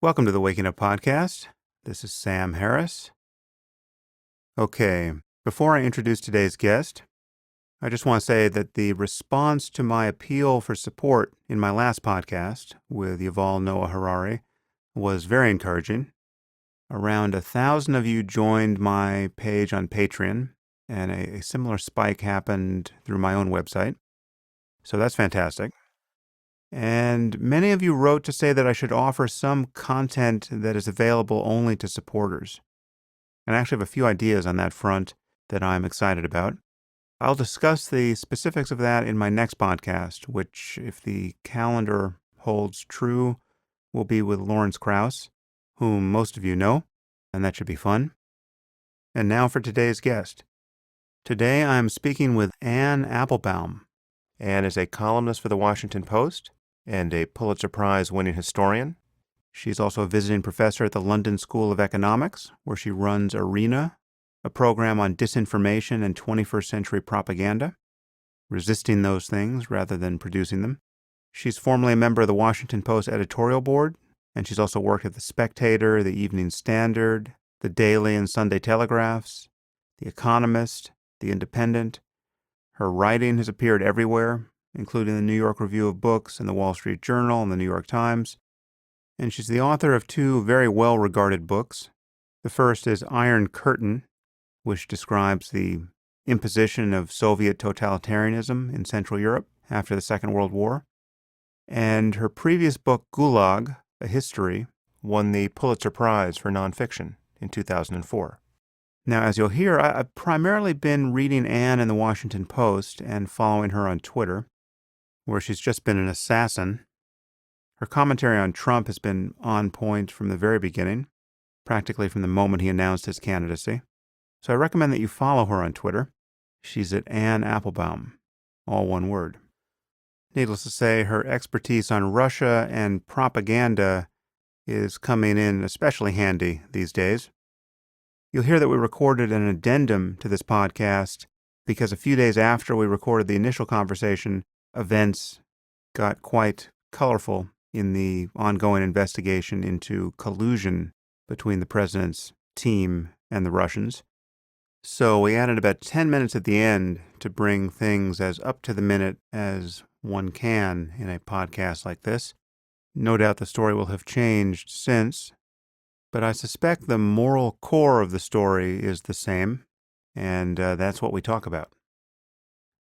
Welcome to the Waking Up Podcast. This is Sam Harris. Okay, before I introduce today's guest, I just want to say that the response to my appeal for support in my last podcast with Yuval Noah Harari was very encouraging. Around 1,000 of you joined my page on Patreon, and a similar spike happened through my own website. So that's fantastic. And many of you wrote to say that I should offer some content that is available only to supporters. And I actually have a few ideas on that front that I'm excited about. I'll discuss the specifics of that in my next podcast, which, if the calendar holds true, will be with Lawrence Krauss, whom most of you know, and that should be fun. And now for today's guest. Today I'm speaking with Anne Applebaum. Anne is a columnist for the Washington Post and a Pulitzer Prize-winning historian. She's also a visiting professor at the London School of Economics, where she runs ARENA, a program on disinformation and 21st century propaganda, resisting those things rather than producing them. She's formerly a member of the Washington Post editorial board, and she's also worked at The Spectator, The Evening Standard, The Daily and Sunday Telegraphs, The Economist, The Independent. Her writing has appeared everywhere, including the New York Review of Books and the Wall Street Journal and the New York Times. And she's the author of two very well-regarded books. The first is Iron Curtain, which describes the imposition of Soviet totalitarianism in Central Europe after the Second World War. And her previous book, Gulag, A History, won the Pulitzer Prize for Nonfiction in 2004. Now, as you'll hear, I've primarily been reading Anne in the Washington Post and following her on Twitter, where she's just been an assassin. Her commentary on Trump has been on point from the very beginning, practically from the moment he announced his candidacy. So I recommend that you follow her on Twitter. She's at Anne Applebaum, all one word. Needless to say, her expertise on Russia and propaganda is coming in especially handy these days. You'll hear that we recorded an addendum to this podcast because a few days after we recorded the initial conversation, events got quite colorful in the ongoing investigation into collusion between the president's team and the Russians. So we added about 10 minutes at the end to bring things as up to the minute as one can in a podcast like this. No doubt the story will have changed since, but I suspect the moral core of the story is the same, and that's what we talk about.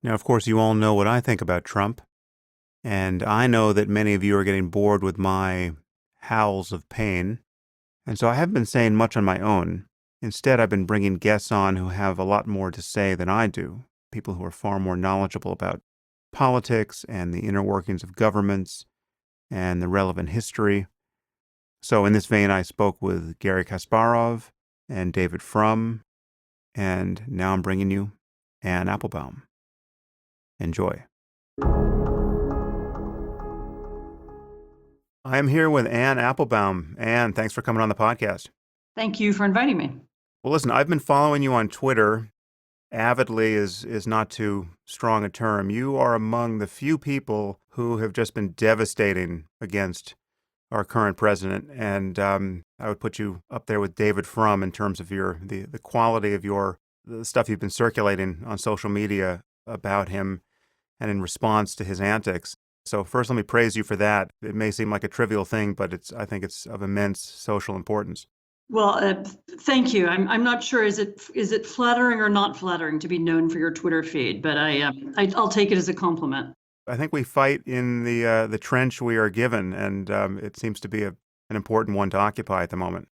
Now, of course, you all know what I think about Trump, and I know that many of you are getting bored with my howls of pain, and so I haven't been saying much on my own. Instead, I've been bringing guests on who have a lot more to say than I do, people who are far more knowledgeable about politics and the inner workings of governments and the relevant history. So in this vein, I spoke with Garry Kasparov and David Frum, and now I'm bringing you Anne Applebaum. Enjoy. I am here with Anne Applebaum. Anne, thanks for coming on the podcast. Thank you for inviting me. Well, listen, I've been following you on Twitter. Avidly is not too strong a term. You are among the few people who have just been devastating against our current president, and I would put you up there with David Frum in terms of the quality of the stuff you've been circulating on social media about him and in response to his antics. So first, let me praise you for that. It may seem like a trivial thing, but I think it's of immense social importance. Well, thank you. I'm not sure is it flattering or not flattering to be known for your Twitter feed, but I'll take it as a compliment. I think we fight in the trench we are given, and it seems to be an important one to occupy at the moment.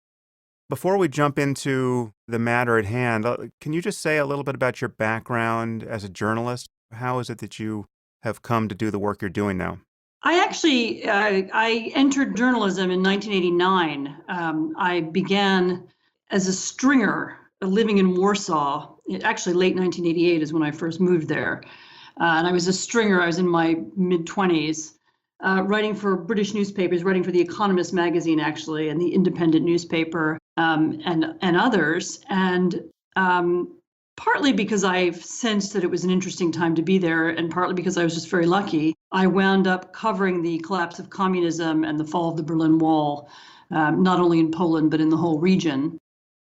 Before we jump into the matter at hand, can you just say a little bit about your background as a journalist? How is it that you have come to do the work you're doing now? I actually I entered journalism in 1989. I began as a stringer, living in Warsaw. Actually, late 1988 is when I first moved there. And I was a stringer. I was in my mid-20s, writing for British newspapers, writing for the Economist magazine, actually, and the Independent newspaper, and others. And partly because I've sensed that it was an interesting time to be there, and partly because I was just very lucky, I wound up covering the collapse of communism and the fall of the Berlin Wall not only in Poland, but in the whole region.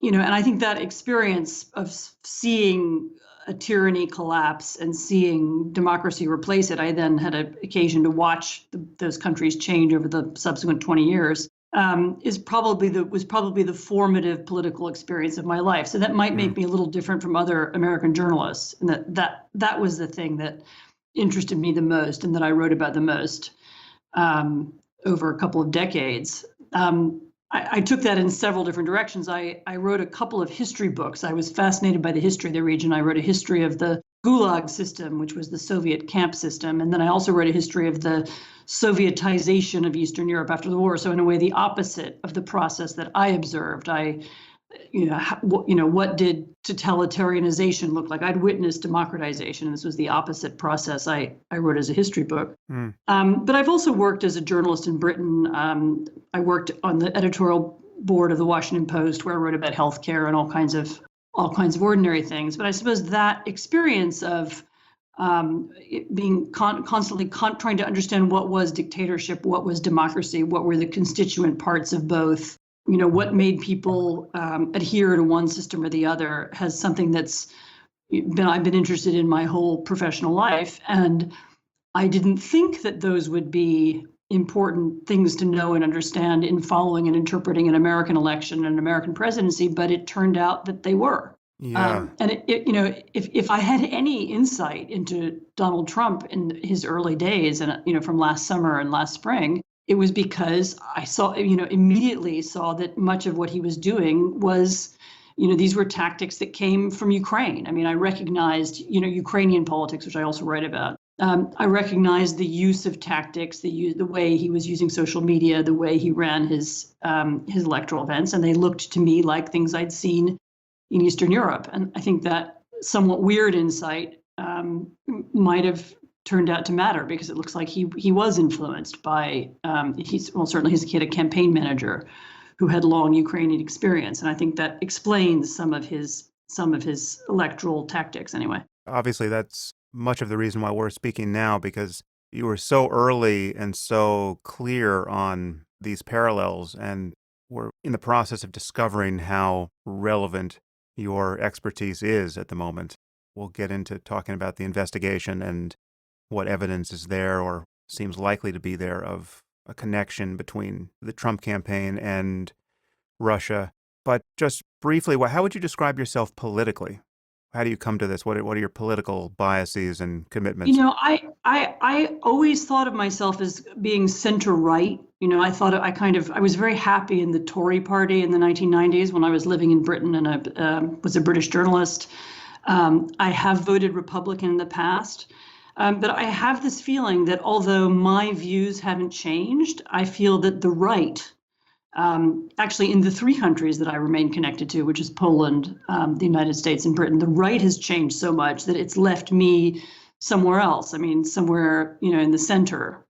And I think that experience of seeing a tyranny collapse and seeing democracy replace it, I then had an occasion to watch those countries change over the subsequent 20 years, was probably the formative political experience of my life. So that might make me a little different from other American journalists, and that was the thing that interested me the most and that I wrote about the most over a couple of decades. I took that in several different directions. I wrote a couple of history books. I was fascinated by the history of the region. I wrote a history of the Gulag system, which was the Soviet camp system. And then I also wrote a history of the Sovietization of Eastern Europe after the war. So in a way, the opposite of the process that I observed. What did totalitarianization look like? I'd witnessed democratization. This was the opposite process I wrote as a history book. But I've also worked as a journalist in Britain. I worked on the editorial board of the Washington Post, where I wrote about healthcare and all kinds of ordinary things. But I suppose that experience of being constantly trying to understand what was dictatorship, what was democracy, what were the constituent parts of both, what made people adhere to one system or the other, has something I've been interested in my whole professional life. And I didn't think that those would be important things to know and understand in following and interpreting an American election and an American presidency, but it turned out that they were. Yeah. And if I had any insight into Donald Trump in his early days, and from last summer and last spring, it was because I immediately saw that much of what he was doing was, these were tactics that came from Ukraine. I mean, I recognized, Ukrainian politics, which I also write about. I recognized the use of tactics, the way he was using social media, the way he ran his electoral events, and they looked to me like things I'd seen in Eastern Europe. And I think that somewhat weird insight might have turned out to matter, because it looks like he was influenced by certainly he had a campaign manager who had long Ukrainian experience, and I think that explains some of his electoral tactics anyway. Obviously, that's much of the reason why we're speaking now, because you were so early and so clear on these parallels, and we're in the process of discovering how relevant your expertise is at the moment. We'll get into talking about the investigation and what evidence is there or seems likely to be there of a connection between the Trump campaign and Russia. But just briefly, how would you describe yourself politically? How do you come to this? What are your political biases and commitments? I always thought of myself as being center-right. I was very happy in the Tory party in the 1990s when I was living in Britain, and I was a British journalist. I have voted Republican in the past. But I have this feeling that although my views haven't changed, I feel that the right, actually in the three countries that I remain connected to, which is Poland, the United States, and Britain, the right has changed so much that it's left me somewhere else. I mean, somewhere, in the center.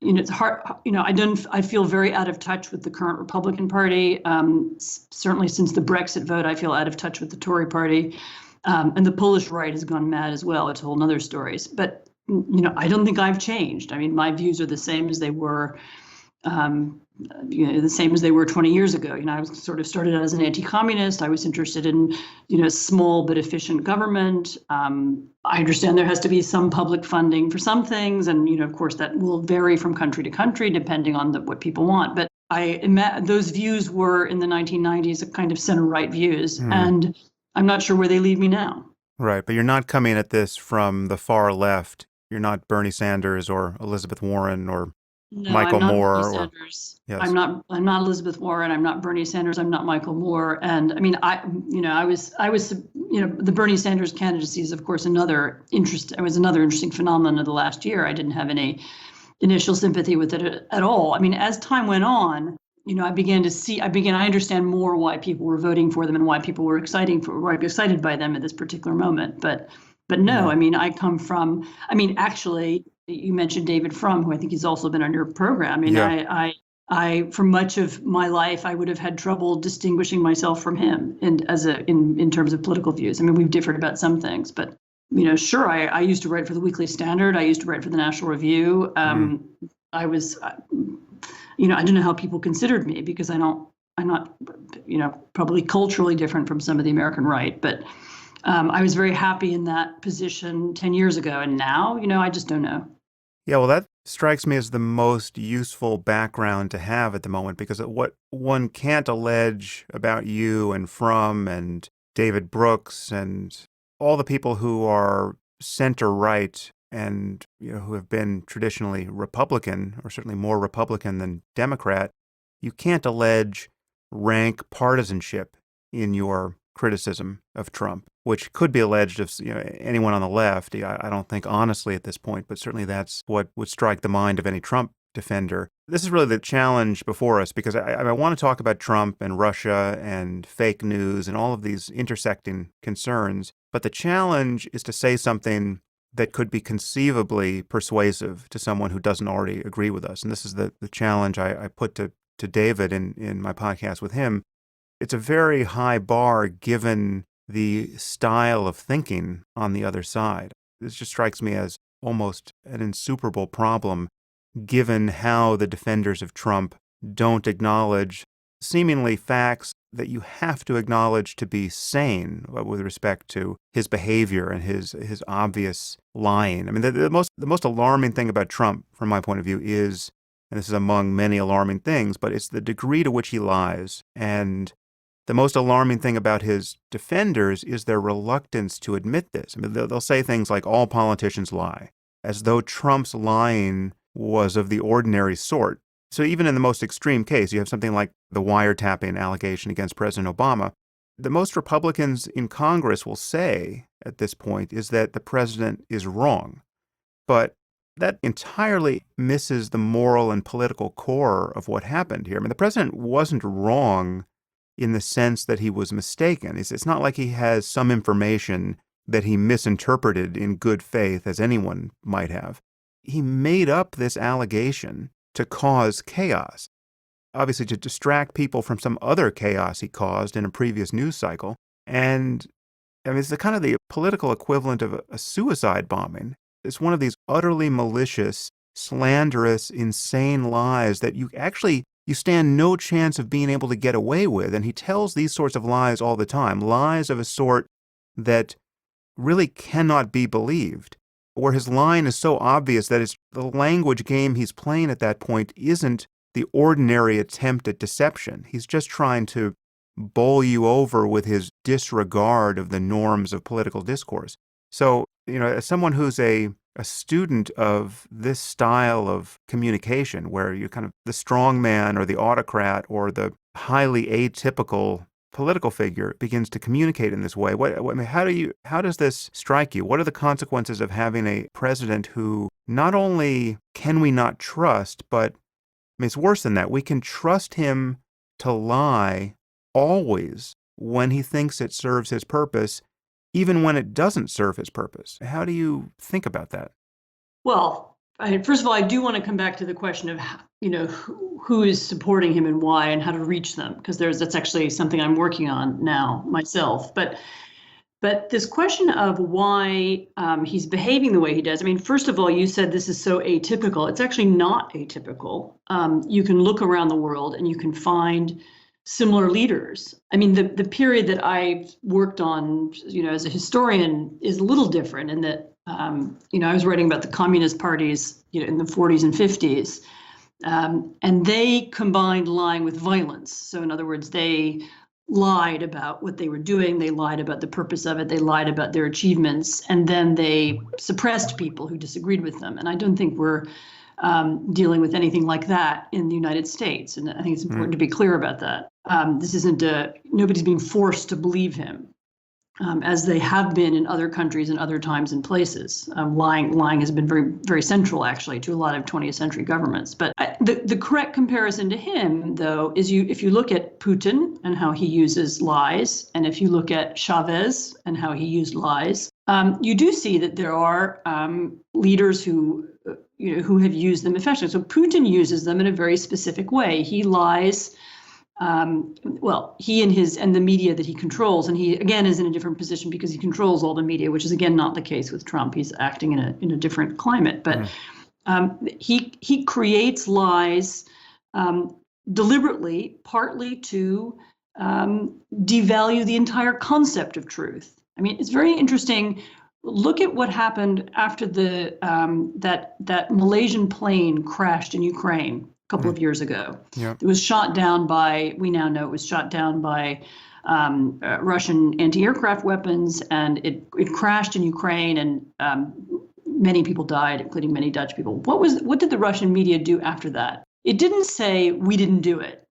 It's hard, I feel very out of touch with the current Republican Party. Certainly since the Brexit vote, I feel out of touch with the Tory party. And the Polish right has gone mad as well. It's a whole other story. But, I don't think I've changed. I mean, my views are the same as they were, the same as they were 20 years ago. I was sort of started out as an anti-communist. I was interested in, small but efficient government. I understand there has to be some public funding for some things. And, of course, that will vary from country to country depending on what people want. But those views were in the 1990s a kind of center-right views. And I'm not sure where they lead me now. Right, but you're not coming at this from the far left. You're not Bernie Sanders or Elizabeth Warren or Michael Moore. Bernie Sanders. Yes. I'm not Elizabeth Warren. I'm not Bernie Sanders. I'm not Michael Moore. And I mean, the Bernie Sanders candidacy is, of course, another interesting phenomenon of the last year. I didn't have any initial sympathy with it at all. I mean, as time went on, I understand more why people were voting for them and why people were excited by them at this particular moment. But no, I mean, actually, you mentioned David Frum, who I think he's also been on your program. I mean, yeah. I for much of my life, I would have had trouble distinguishing myself from him in terms of political views. I mean, we've differed about some things, but sure, I used to write for the Weekly Standard. I used to write for the National Review. I don't know how people considered me because I'm not, probably culturally different from some of the American right, but I was very happy in that position 10 years ago. And now, I just don't know. Yeah, well, that strikes me as the most useful background to have at the moment, because what one can't allege about you and Frum and David Brooks and all the people who are center-right and who have been traditionally Republican, or certainly more Republican than Democrat, you can't allege rank partisanship in your criticism of Trump, which could be alleged of anyone on the left. I don't think honestly at this point, but certainly that's what would strike the mind of any Trump defender. This is really the challenge before us, because I want to talk about Trump and Russia and fake news and all of these intersecting concerns. But the challenge is to say something that could be conceivably persuasive to someone who doesn't already agree with us. And this is the challenge I put to David in my podcast with him. It's a very high bar given the style of thinking on the other side. This just strikes me as almost an insuperable problem, given how the defenders of Trump don't acknowledge seemingly facts that you have to acknowledge to be sane with respect to his behavior and his obvious lying. I mean, the most alarming thing about Trump, from my point of view, is, and this is among many alarming things, but it's the degree to which he lies. And the most alarming thing about his defenders is their reluctance to admit this. I mean, they'll say things like, all politicians lie, as though Trump's lying was of the ordinary sort. So even in the most extreme case, you have something like the wiretapping allegation against President Obama. The most Republicans in Congress will say at this point is that the president is wrong. But that entirely misses the moral and political core of what happened here. I mean, the president wasn't wrong in the sense that he was mistaken. It's not like he has some information that he misinterpreted in good faith, as anyone might have. He made up this allegation to cause chaos, obviously to distract people from some other chaos he caused in a previous news cycle. And I mean, it's kind of the political equivalent of a suicide bombing. It's one of these utterly malicious, slanderous, insane lies that you stand no chance of being able to get away with. And he tells these sorts of lies all the time, lies of a sort that really cannot be believed, where his line is so obvious that the language game he's playing at that point isn't the ordinary attempt at deception. He's just trying to bowl you over with his disregard of the norms of political discourse. So, as someone who's a student of this style of communication, where you're kind of the strong man or the autocrat or the highly atypical political figure begins to communicate in this way, how does this strike you? What are the consequences of having a president who not only can we not trust, but it's worse than that. We can trust him to lie always when he thinks it serves his purpose, even when it doesn't serve his purpose. How do you think about that? Well, first of all, I do want to come back to the question of, who is supporting him and why, and how to reach them, because that's actually something I'm working on now myself. But this question of why he's behaving the way he does, I mean, first of all, you said this is so atypical. It's actually not atypical. You can look around the world and you can find similar leaders. I mean, the period that I've worked on, as a historian is a little different in that, I was writing about the communist parties, in the 40s and 50s, and they combined lying with violence. So in other words, they lied about what they were doing. They lied about the purpose of it. They lied about their achievements. And then they suppressed people who disagreed with them. And I don't think we're dealing with anything like that in the United States. And I think it's important to be clear about that. This isn't nobody's being forced to believe him, as they have been in other countries and other times and places. Lying has been very, very central, actually, to a lot of 20th century governments. But the correct comparison to him, though, is if you look at Putin and how he uses lies, and if you look at Chavez and how he used lies, you do see that there are leaders who have used them effectively. So Putin uses them in a very specific way. He lies. He and the media that he controls, and he again is in a different position because he controls all the media, which is again not the case with Trump. He's acting in a different climate, but he creates lies um, deliberately, partly to devalue the entire concept of truth. I mean, it's very interesting. Look at what happened after that Malaysian plane crashed in Ukraine a couple of years ago. Yeah. It was shot down by, we now know it was shot down by Russian anti-aircraft weapons, and it crashed in Ukraine, and many people died, including many Dutch people. What did the Russian media do after that? It didn't say we didn't do it.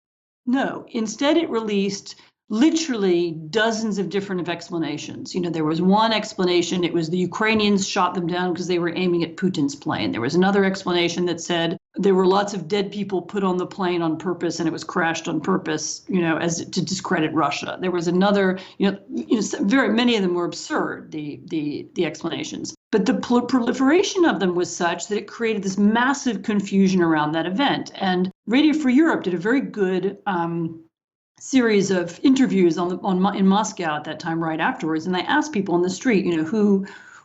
No, instead it released literally dozens of different explanations. There was one explanation, it was the Ukrainians shot them down because they were aiming at Putin's plane. There was another explanation that said there were lots of dead people put on the plane on purpose and it was crashed on purpose, as to discredit Russia. There was another, very many of them were absurd, the explanations. But the proliferation of them was such that it created this massive confusion around that event. And Radio Free Europe did a very good series of interviews in Moscow at that time, right afterwards, and they asked people on the street,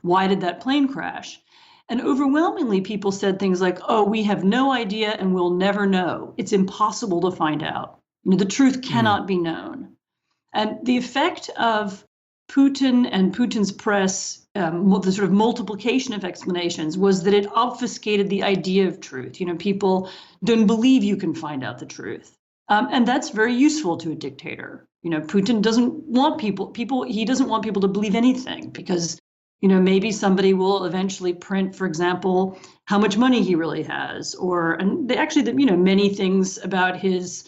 why did that plane crash? And overwhelmingly, people said things like, "Oh, we have no idea, and we'll never know. It's impossible to find out. The truth cannot be known." And the effect of Putin and Putin's press, the sort of multiplication of explanations, was that it obfuscated the idea of truth. People don't believe you can find out the truth. And that's very useful to a dictator. Putin doesn't want he doesn't want people to believe anything because, maybe somebody will eventually print, for example, how much money he really has, many things about his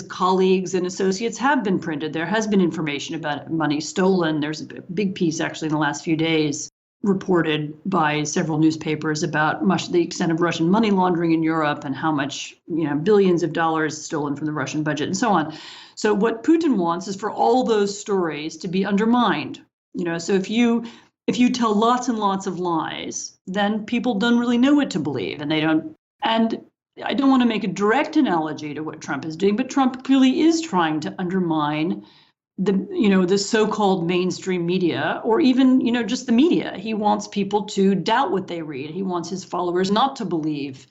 colleagues and associates have been printed. There has been information about money stolen. There's a big piece actually in the last few days reported by several newspapers about the extent of Russian money laundering in Europe and how much, billions of dollars stolen from the Russian budget and so on. So what Putin wants is for all those stories to be undermined. So if you tell lots and lots of lies, then people don't really know what to believe, and they don't. And I don't want to make a direct analogy to what Trump is doing, but Trump clearly is trying to undermine the so-called mainstream media, or even, just the media. He wants people to doubt what they read. He wants his followers not to believe,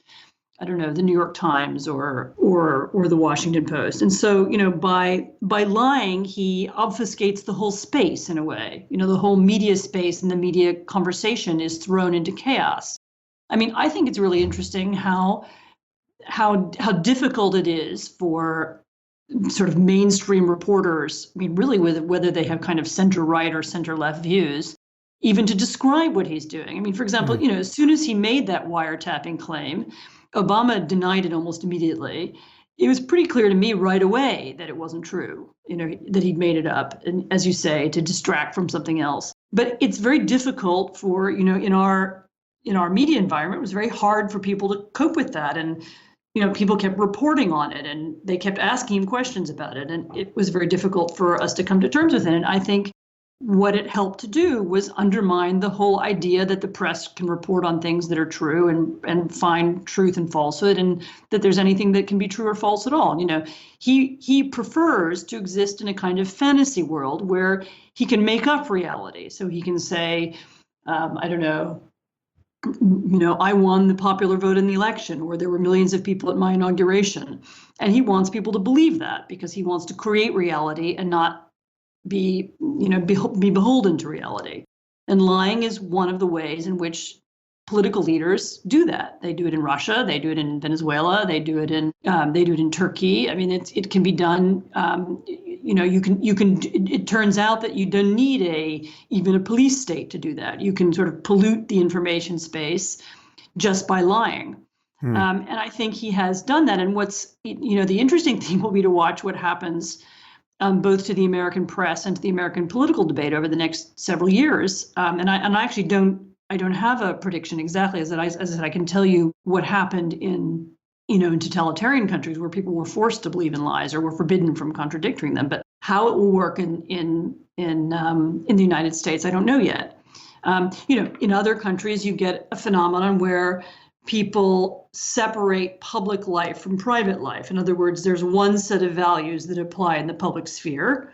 the New York Times or the Washington Post. And so, by lying, he obfuscates the whole space in a way. The whole media space and the media conversation is thrown into chaos. I mean, I think it's really interesting how difficult it is for sort of mainstream reporters, really whether they have kind of center-right or center-left views, even to describe what he's doing. For example, as soon as he made that wiretapping claim, Obama denied it almost immediately. It was pretty clear to me right away that it wasn't true, that he'd made it up, and as you say, to distract from something else. But it's very difficult for, in our media environment, it was very hard for people to cope with that. And people kept reporting on it and they kept asking him questions about it. And it was very difficult for us to come to terms with it. And I think what it helped to do was undermine the whole idea that the press can report on things that are true and find truth and falsehood, and that there's anything that can be true or false at all. He prefers to exist in a kind of fantasy world where he can make up reality. So he can say, I won the popular vote in the election, or there were millions of people at my inauguration. And he wants people to believe that because he wants to create reality and not be beholden to reality. And lying is one of the ways in which political leaders do that. They do it in Russia, they do it in Venezuela, they do it in Turkey. It can be done. It turns out that you don't need even a police state to do that. You can sort of pollute the information space just by lying. And I think he has done that. And what's, the interesting thing will be to watch what happens both to the American press and to the American political debate over the next several years. And I actually don't have a prediction exactly. As I said, I can tell you what happened in totalitarian countries where people were forced to believe in lies or were forbidden from contradicting them. But how it will work in the United States, I don't know yet. In other countries, you get a phenomenon where people separate public life from private life. In other words, there's one set of values that apply in the public sphere,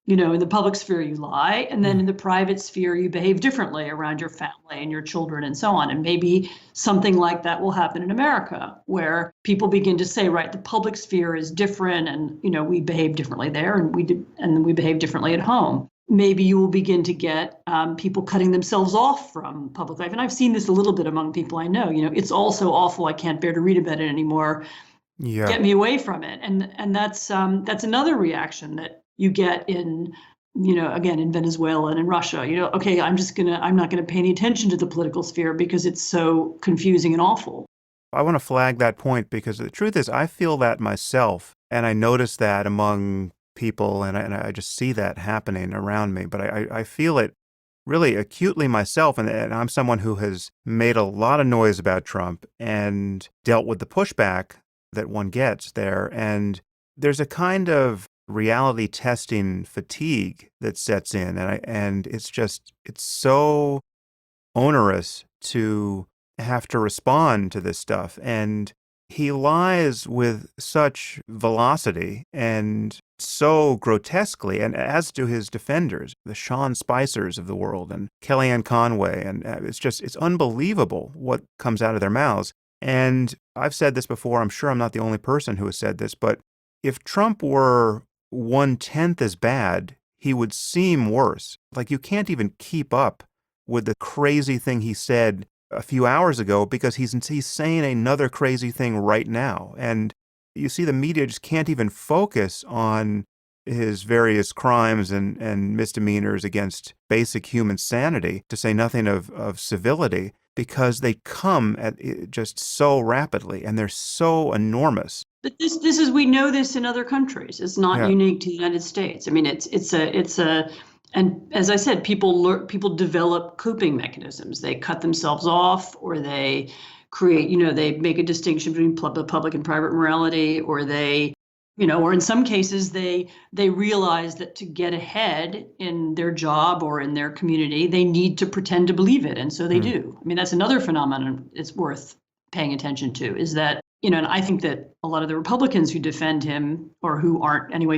In the public sphere, you lie. And then in the private sphere, you behave differently around your family and your children and so on. And maybe something like that will happen in America, where people begin to say, right, the public sphere is different and, we behave differently there and we behave differently at home. Maybe you will begin to get people cutting themselves off from public life. And I've seen this a little bit among people I know. It's all so awful, I can't bear to read about it anymore. Yeah. Get me away from it. And that's another reaction that you get in, again, in Venezuela and in Russia. Okay, I'm not gonna pay any attention to the political sphere because it's so confusing and awful. I want to flag that point because the truth is I feel that myself, and I notice that among people, and I just see that happening around me. But I feel it really acutely myself, and I'm someone who has made a lot of noise about Trump and dealt with the pushback that one gets there. And there's a kind of reality testing fatigue that sets in, and it's so onerous to have to respond to this stuff. And he lies with such velocity and so grotesquely, and as do his defenders, the Sean Spicers of the world and Kellyanne Conway. And it's unbelievable what comes out of their mouths. And I've said this before, I'm sure I'm not the only person who has said this, but if Trump were 1/10 as bad, he would seem worse. Like, you can't even keep up with the crazy thing he said a few hours ago because he's saying another crazy thing right now. And you see the media just can't even focus on his various crimes and misdemeanors against basic human sanity, to say nothing of civility, because they come at it just so rapidly and they're so enormous. But we know this in other countries. It's not unique to the United States. I mean, and as I said, people develop coping mechanisms. They cut themselves off, or they create, they make a distinction between public and private morality, or they, or in some cases they realize that to get ahead in their job or in their community, they need to pretend to believe it. And so they do. I mean, that's another phenomenon it's worth paying attention to, is that, and I think that a lot of the Republicans who defend him, or who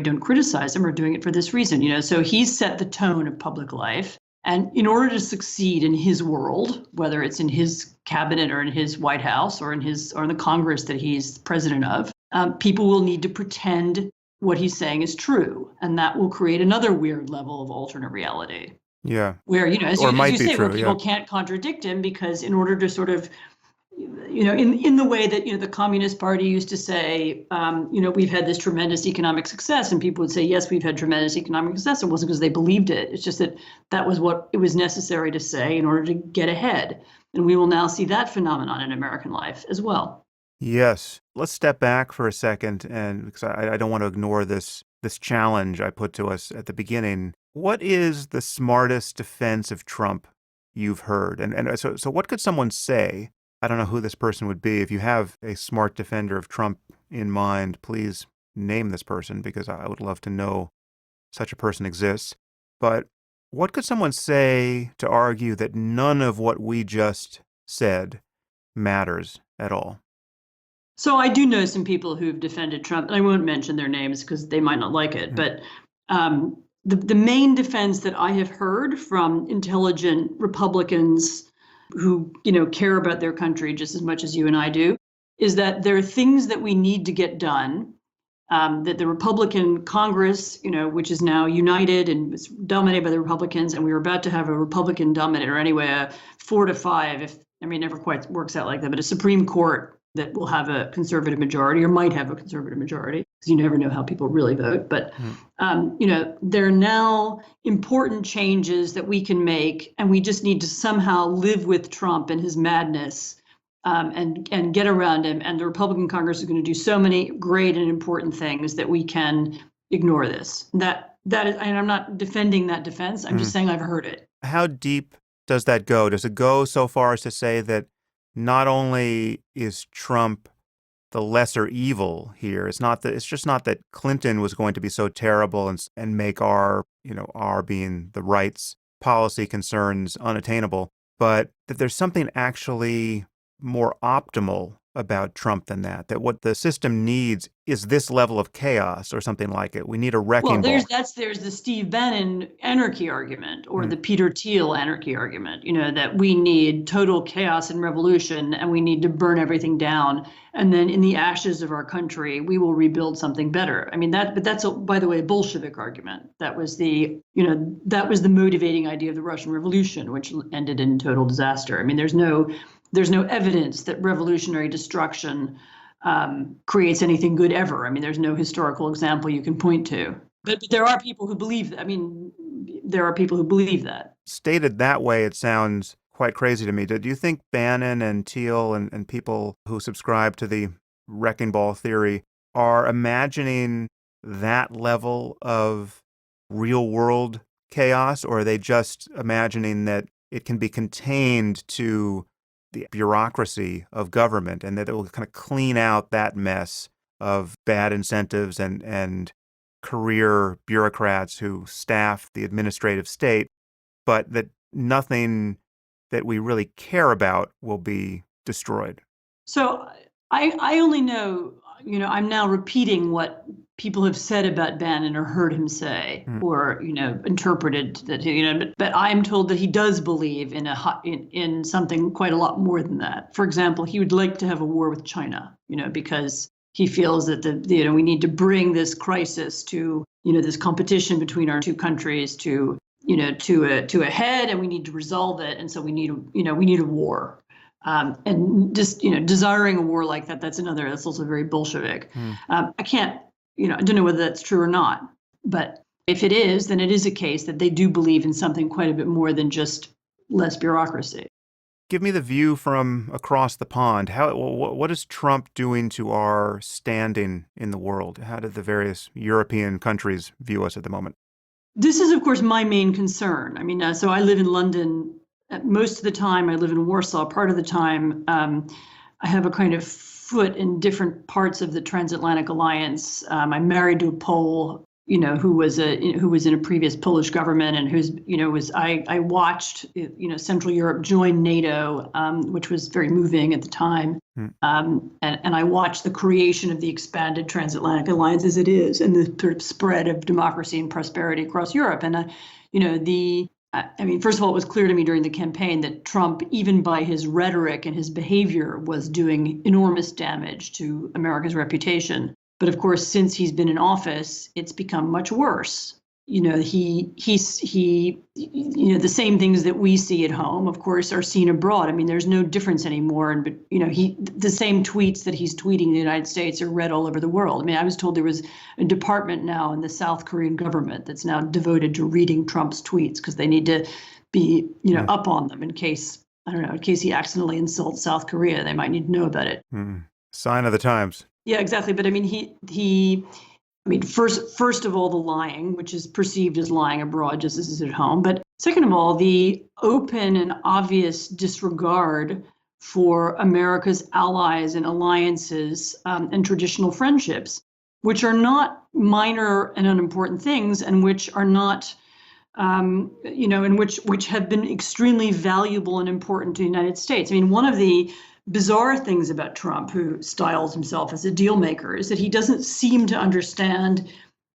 don't criticize him, are doing it for this reason. So he's set the tone of public life. And in order to succeed in his world, whether it's in his cabinet or in his White House or in the Congress that he's president of, people will need to pretend what he's saying is true. And that will create another weird level of alternate reality. Yeah. Where, as you say, true, where people can't contradict him, because in order to sort of, in the way that, the Communist Party used to say, we've had this tremendous economic success, and people would say, yes, we've had tremendous economic success. It wasn't because they believed it. It's just that was what it was necessary to say in order to get ahead. And we will now see that phenomenon in American life as well. Yes. Let's step back for a second, and because I don't want to ignore this challenge I put to us at the beginning. What is the smartest defense of Trump you've heard? And so what could someone say? I don't know who this person would be. If you have a smart defender of Trump in mind, please name this person, because I would love to know such a person exists. But what could someone say to argue that none of what we just said matters at all? So I do know some people who've defended Trump, and I won't mention their names because they might not like it. But the main defense that I have heard from intelligent Republicans who, care about their country just as much as you and I do, is that there are things that we need to get done, that the Republican Congress, which is now united and it's dominated by the Republicans, and we were about to have a Republican dominator anyway, a 4-5, never quite works out like that, but a Supreme Court that will have a conservative majority, or might have a conservative majority, because you never know how people really vote. But, there are now important changes that we can make, and we just need to somehow live with Trump and his madness, and get around him. And the Republican Congress is going to do so many great and important things that we can ignore this. That is, and I'm not defending that defense. I'm just saying I've heard it. How deep does that go? Does it go so far as to say that not only is Trump the lesser evil here, it's just not that Clinton was going to be so terrible and make our being the right's policy concerns unattainable, but that there's something actually more optimal about Trump than that? That what the system needs is this level of chaos or something like it. We need a Well, wrecking there's ball. the Steve Bannon anarchy argument or Mm. the Peter Thiel anarchy argument, that we need total chaos and revolution and we need to burn everything down. And then in the ashes of our country, we will rebuild something better. I mean, but that's, by the way, a Bolshevik argument. That was that was the motivating idea of the Russian Revolution, which ended in total disaster. I mean, there's no evidence that revolutionary destruction creates anything good ever. I mean, there's no historical example you can point to. But there are people who believe that. I mean, there are people who believe that. Stated that way, it sounds quite crazy to me. Do you think Bannon and Thiel and people who subscribe to the wrecking ball theory are imagining that level of real world chaos, or are they just imagining that it can be contained to the bureaucracy of government and that it will kind of clean out that mess of bad incentives and career bureaucrats who staff the administrative state, but that nothing that we really care about will be destroyed? So I only know, I'm now repeating what people have said about Bannon or heard him say or, interpreted that, but I'm told that he does believe in something quite a lot more than that. For example, he would like to have a war with China, because he feels that we need to bring this crisis to, this competition between our two countries to a head, and we need to resolve it. And so we need a war. And just, desiring a war like that's also very Bolshevik. I can't, I don't know whether that's true or not, but if it is, then it is a case that they do believe in something quite a bit more than just less bureaucracy. Give me the view from across the pond. What is Trump doing to our standing in the world? How do the various European countries view us at the moment? This is, of course, my main concern. I mean, so I live in London. Most of the time, I live in Warsaw. Part of the time, I have a kind of foot in different parts of the transatlantic alliance. I'm married to a Pole, who was in a previous Polish government and who's, I watched, Central Europe join NATO, which was very moving at the time. And I watched the creation of the expanded transatlantic alliance as it is and the sort of spread of democracy and prosperity across Europe. And, first of all, it was clear to me during the campaign that Trump, even by his rhetoric and his behavior, was doing enormous damage to America's reputation. But of course, since he's been in office, it's become much worse. The same things that we see at home, of course, are seen abroad. I mean, there's no difference anymore. And, the same tweets that he's tweeting in the United States are read all over the world. I mean, I was told there was a department now in the South Korean government that's now devoted to reading Trump's tweets because they need to be, up on them in case he accidentally insults South Korea. They might need to know about it. Sign of the times. Yeah, exactly. But I mean, first of all, the lying, which is perceived as lying abroad, just as is at home. But second of all, the open and obvious disregard for America's allies and alliances and traditional friendships, which are not minor and unimportant things, and which are not, and which have been extremely valuable and important to the United States. I mean, one of the bizarre things about Trump, who styles himself as a deal maker, is that he doesn't seem to understand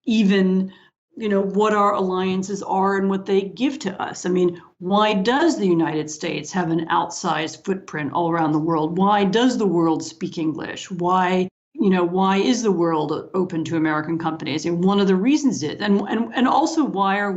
even, what our alliances are and what they give to us. I mean, why does the United States have an outsized footprint all around the world? Why does the world speak English? Why is the world open to American companies? And one of the reasons is, and also why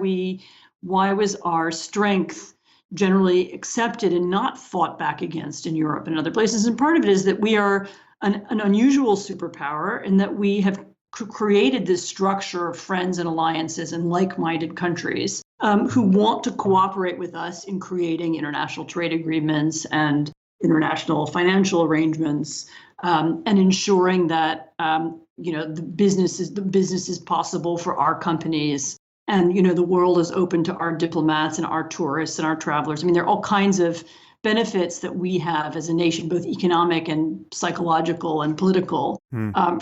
was our strength generally accepted and not fought back against in Europe and other places? And part of it is that we are an unusual superpower in that we have created this structure of friends and alliances and like-minded countries who want to cooperate with us in creating international trade agreements and international financial arrangements and ensuring that the business is possible for our companies. And, the world is open to our diplomats and our tourists and our travelers. I mean, there are all kinds of benefits that we have as a nation, both economic and psychological and political,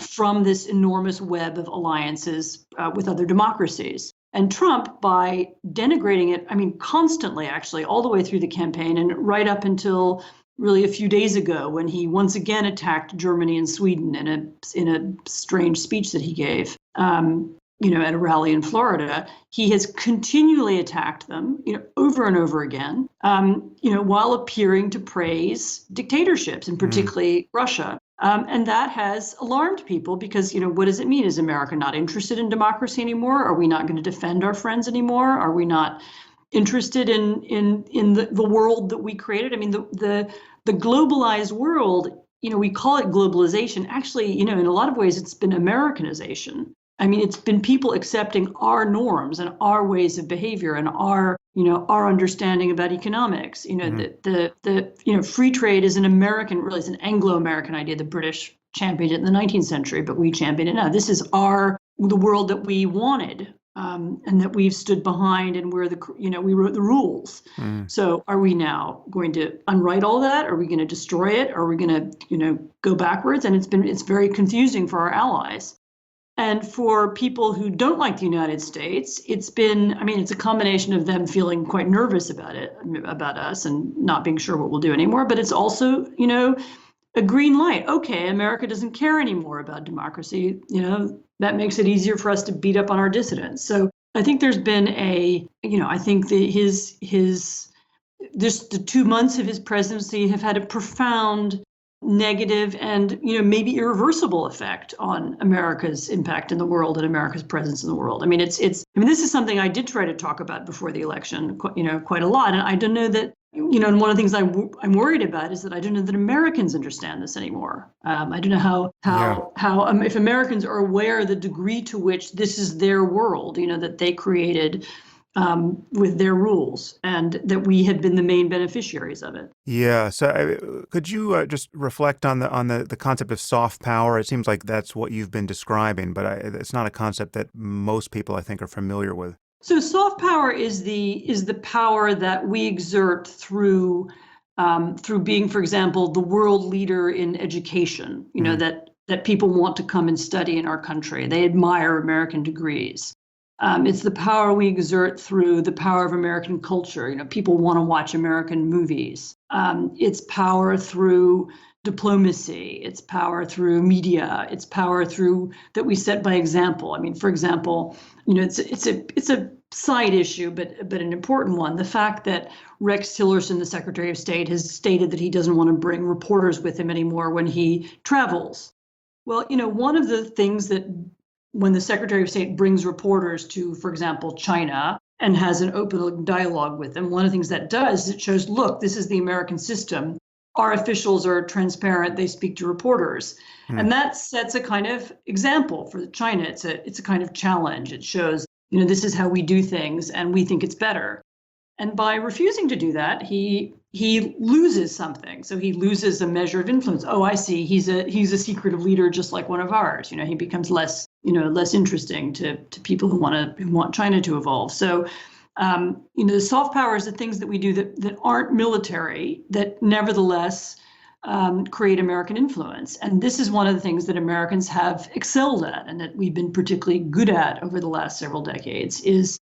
from this enormous web of alliances with other democracies. And Trump, by denigrating it, constantly, actually, all the way through the campaign and right up until really a few days ago when he once again attacked Germany and Sweden in a strange speech that he gave. At a rally in Florida, he has continually attacked them, over and over again, while appearing to praise dictatorships, and particularly Russia. And that has alarmed people because, what does it mean? Is America not interested in democracy anymore? Are we not going to defend our friends anymore? Are we not interested in the world that we created? I mean, the globalized world, we call it globalization. Actually, in a lot of ways, it's been Americanization. I mean, it's been people accepting our norms and our ways of behavior and our understanding about economics. The free trade is an American, really, it's an Anglo-American idea. The British championed it in the 19th century, but we champion it now. This is the world that we wanted, and that we've stood behind, and we wrote the rules. So are we now going to unwrite all that? Are we going to destroy it? Are we going to go backwards? And it's very confusing for our allies. And for people who don't like the United States, it's a combination of them feeling quite nervous about us and not being sure what we'll do anymore. But it's also, a green light. Okay, America doesn't care anymore about democracy. That makes it easier for us to beat up on our dissidents. So I think there's been I think that the 2 months of his presidency have had a profound negative and maybe irreversible effect on America's impact in the world and America's presence in the world. I mean, this is something I did try to talk about before the election, quite a lot. And I don't know that, and one of the things I'm worried about is that I don't know that Americans understand this anymore. I don't know how if Americans are aware the degree to which this is their world, that they created with their rules, and that we have been the main beneficiaries of it. Yeah. So could you just reflect on the concept of soft power? It seems like that's what you've been describing, but it's not a concept that most people, I think, are familiar with. So soft power is the power that we exert through being, for example, the world leader in education. That people want to come and study in our country. They admire American degrees. It's the power we exert through the power of American culture. People want to watch American movies. It's power through diplomacy. It's power through media. It's power through that we set by example. I mean, for example, it's a side issue, but an important one. The fact that Rex Tillerson, the Secretary of State, has stated that he doesn't want to bring reporters with him anymore when he travels. Well, one of the things that when the Secretary of State brings reporters to, for example, China and has an open dialogue with them, one of the things that does is it shows, look, this is the American system. Our officials are transparent. They speak to reporters. And that sets a kind of example for China. It's a kind of challenge. It shows, this is how we do things, and we think it's better. And by refusing to do that, he loses something. So he loses a measure of influence. Oh, I see. He's a secretive leader, just like one of ours. He becomes less interesting to people who want China to evolve. So, the soft power is the things that we do that aren't military, that nevertheless create American influence. And this is one of the things that Americans have excelled at, and that we've been particularly good at over the last several decades, is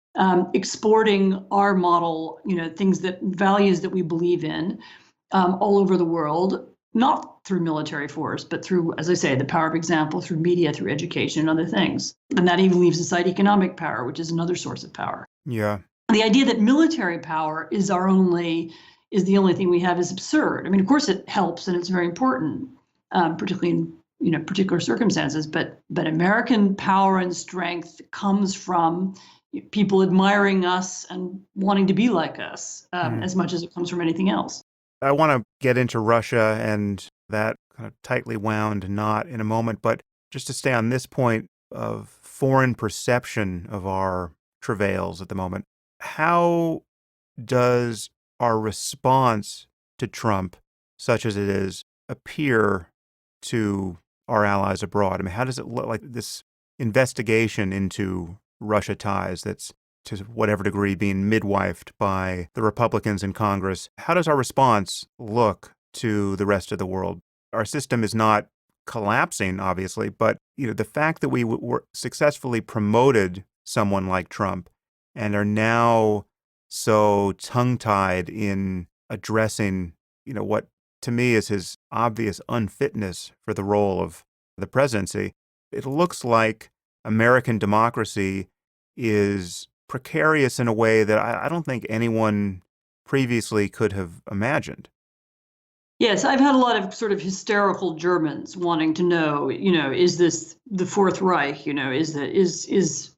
exporting our model, values that we believe in all over the world, not through military force, but through, as I say, the power of example, through media, through education, and other things. And that even leaves aside economic power, which is another source of power. Yeah. The idea that military power is the only thing we have is absurd. I mean, of course, it helps and it's very important, particularly in particular circumstances. But American power and strength comes from people admiring us and wanting to be like us, as much as it comes from anything else. I want to get into Russia and that kind of tightly wound knot in a moment, but just to stay on this point of foreign perception of our travails at the moment, how does our response to Trump, such as it is, appear to our allies abroad? I mean, how does it look like this investigation into Russia ties that's to whatever degree being midwifed by the Republicans in Congress? How does our response look to the rest of the world? Our system is not collapsing, obviously, but the fact that we were successfully promoted someone like Trump and are now so tongue-tied in addressing what to me is his obvious unfitness for the role of the presidency. It looks like American democracy is precarious in a way that I don't think anyone previously could have imagined. Yes, I've had a lot of sort of hysterical Germans wanting to know, is this the Fourth Reich? Is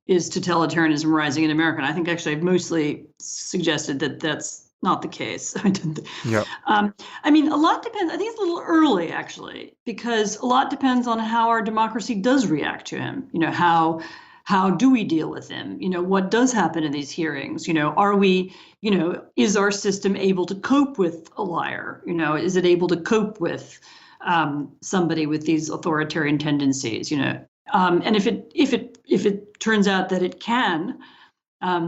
totalitarianism rising in America? And I think actually I've mostly suggested that that's not the case. Yep. I mean, a lot depends. I think it's a little early actually, because a lot depends on how our democracy does react to him. How do we deal with him? What does happen in these hearings? Are we, is our system able to cope with a liar? Is it able to cope with somebody with these authoritarian tendencies? And if it turns out that it can,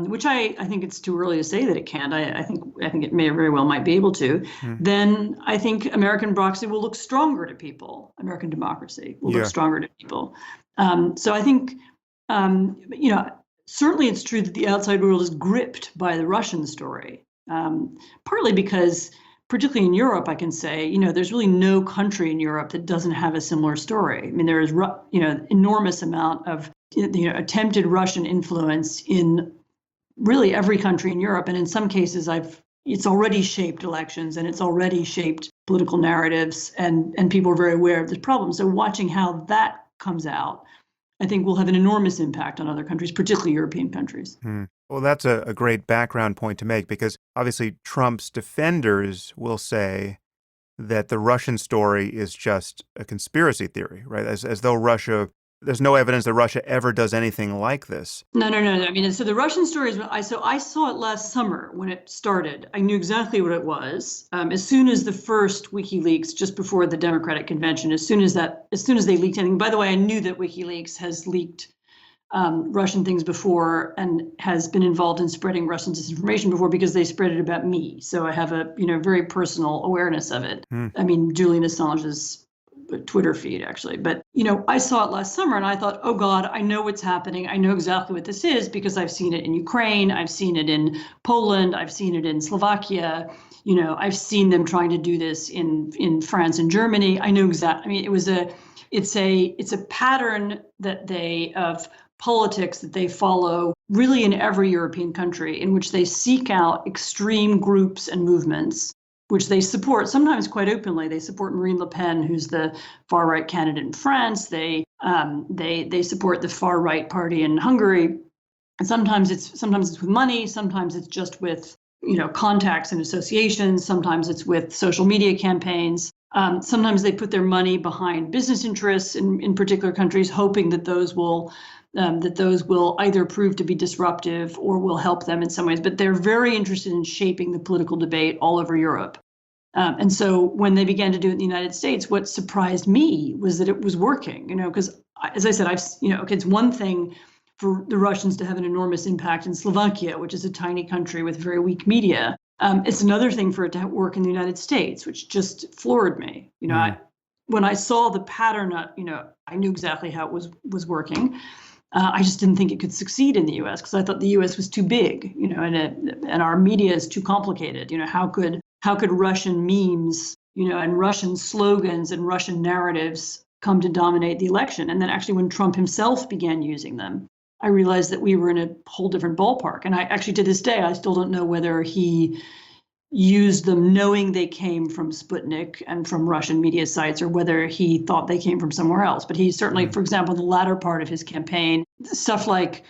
which I think it's too early to say that it can't. I think it may very well might be able to. Then I think American democracy will look stronger to people. American democracy will look stronger to people. So I think. Certainly it's true that the outside world is gripped by the Russian story, partly because, particularly in Europe, I can say, there's really no country in Europe that doesn't have a similar story. I mean, there is, enormous amount of, attempted Russian influence in really every country in Europe. And in some cases, it's already shaped elections and it's already shaped political narratives, and people are very aware of this problem. So watching how that comes out, I think will have an enormous impact on other countries, particularly European countries. Well, that's a great background point to make, because obviously Trump's defenders will say that the Russian story is just a conspiracy theory, right? As though there's no evidence that Russia ever does anything like this. No. I mean, so the Russian story is, I saw it last summer when it started. I knew exactly what it was. As soon as the first WikiLeaks, just before the Democratic convention, as soon as they leaked anything. By the way, I knew that WikiLeaks has leaked Russian things before and has been involved in spreading Russian disinformation before, because they spread it about me. So I have a very personal awareness of it. I mean, Julian Assange's Twitter feed, actually. But, I saw it last summer and I thought, oh God, I know what's happening. I know exactly what this is, because I've seen it in Ukraine. I've seen it in Poland. I've seen it in Slovakia. I've seen them trying to do this in France and Germany. I know exactly. I mean, it's a pattern of politics that they follow really in every European country, in which they seek out extreme groups and movements, which they support, sometimes quite openly. They support Marine Le Pen, who's the far-right candidate in France. They support the far-right party in Hungary. And sometimes it's with money. Sometimes it's just with contacts and associations. Sometimes it's with social media campaigns. Sometimes they put their money behind business interests in particular countries, hoping that those will either prove to be disruptive or will help them in some ways. But they're very interested in shaping the political debate all over Europe. And so when they began to do it in the United States, what surprised me was that it was working, because as I said, it's one thing for the Russians to have an enormous impact in Slovakia, which is a tiny country with very weak media. It's another thing for it to work in the United States, which just floored me. When I saw the pattern, I knew exactly how it was working. I just didn't think it could succeed in the U.S. because I thought the U.S. was too big, and our media is too complicated. How could Russian memes, and Russian slogans and Russian narratives come to dominate the election? And then actually when Trump himself began using them, I realized that we were in a whole different ballpark. And I actually, to this day, I still don't know whether he used them knowing they came from Sputnik and from Russian media sites, or whether he thought they came from somewhere else. But he certainly, for example, the latter part of his campaign, stuff like,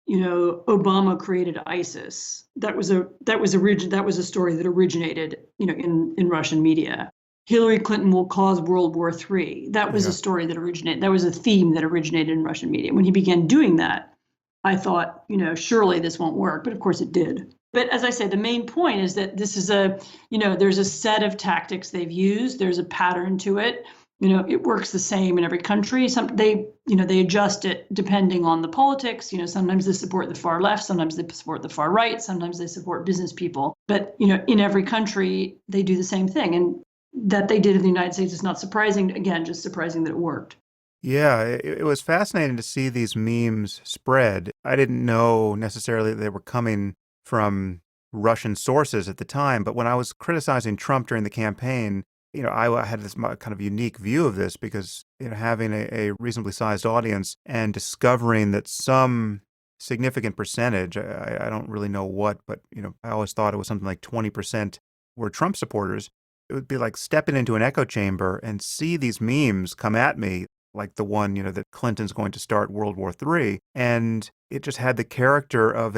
Obama created ISIS. That was a story that originated, in Russian media. Hillary Clinton will cause World War III. That was a story that originated. That was a theme that originated in Russian media. When he began doing that, I thought, surely this won't work. But of course it did. But as I say, the main point is that this is there's a set of tactics they've used. There's a pattern to it. It works the same in every country. They adjust it depending on the politics. Sometimes they support the far left, sometimes they support the far right, sometimes they support business people. But, in every country, they do the same thing. And that they did in the United States is not surprising. Again, just surprising that it worked. Yeah, it was fascinating to see these memes spread. I didn't know necessarily that they were coming from Russian sources at the time, but when I was criticizing Trump during the campaign, I had this kind of unique view of this because, having a reasonably sized audience and discovering that some significant percentage, I don't really know what, but, I always thought it was something like 20% were Trump supporters. It would be like stepping into an echo chamber and see these memes come at me, like the one, that Clinton's going to start World War III. And it just had the character of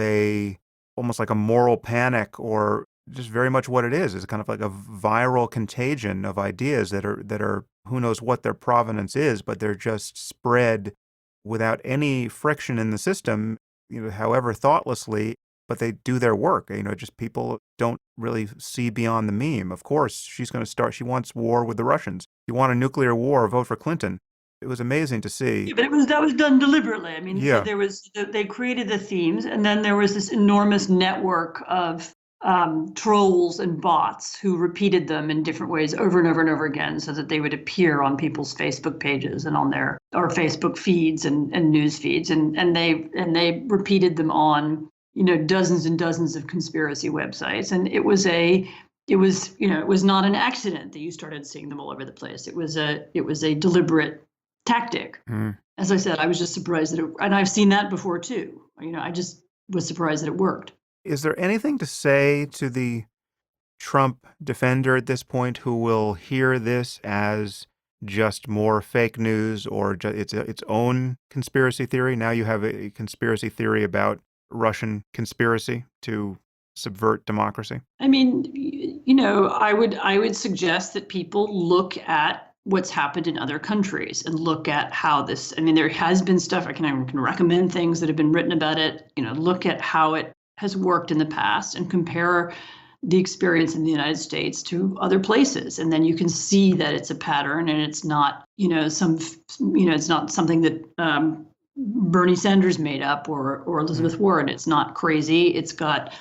almost like a moral panic, or just very much what it is. It's kind of like a viral contagion of ideas that are who knows what their provenance is, but they're just spread without any friction in the system, however thoughtlessly, but they do their work. Just people don't really see beyond the meme. Of course, she's going to start. She wants war with the Russians. You want a nuclear war? Vote for Clinton. It was amazing to see. Yeah, but that was done deliberately. I mean, so Yeah. they created the themes, and then there was this enormous network of trolls and bots who repeated them in different ways over and over and over again, so that they would appear on people's Facebook pages and on their or Facebook feeds and news feeds, and they repeated them on dozens and dozens of conspiracy websites, and it was not an accident that you started seeing them all over the place. It was a deliberate tactic. As I said, I was just surprised that and I've seen that before too. I just was surprised that it worked. Is there anything to say to the Trump defender at this point who will hear this as just more fake news, or its own conspiracy theory? Now you have a conspiracy theory about Russian conspiracy to subvert democracy. I mean, I would suggest that people look at what's happened in other countries and look at how this. I mean, there has been stuff. I can recommend things that have been written about it. Look at how it has worked in the past and compare the experience in the United States to other places, and then you can see that it's a pattern, and it's not it's not something that Bernie Sanders made up or Elizabeth Warren. It's not crazy. It's got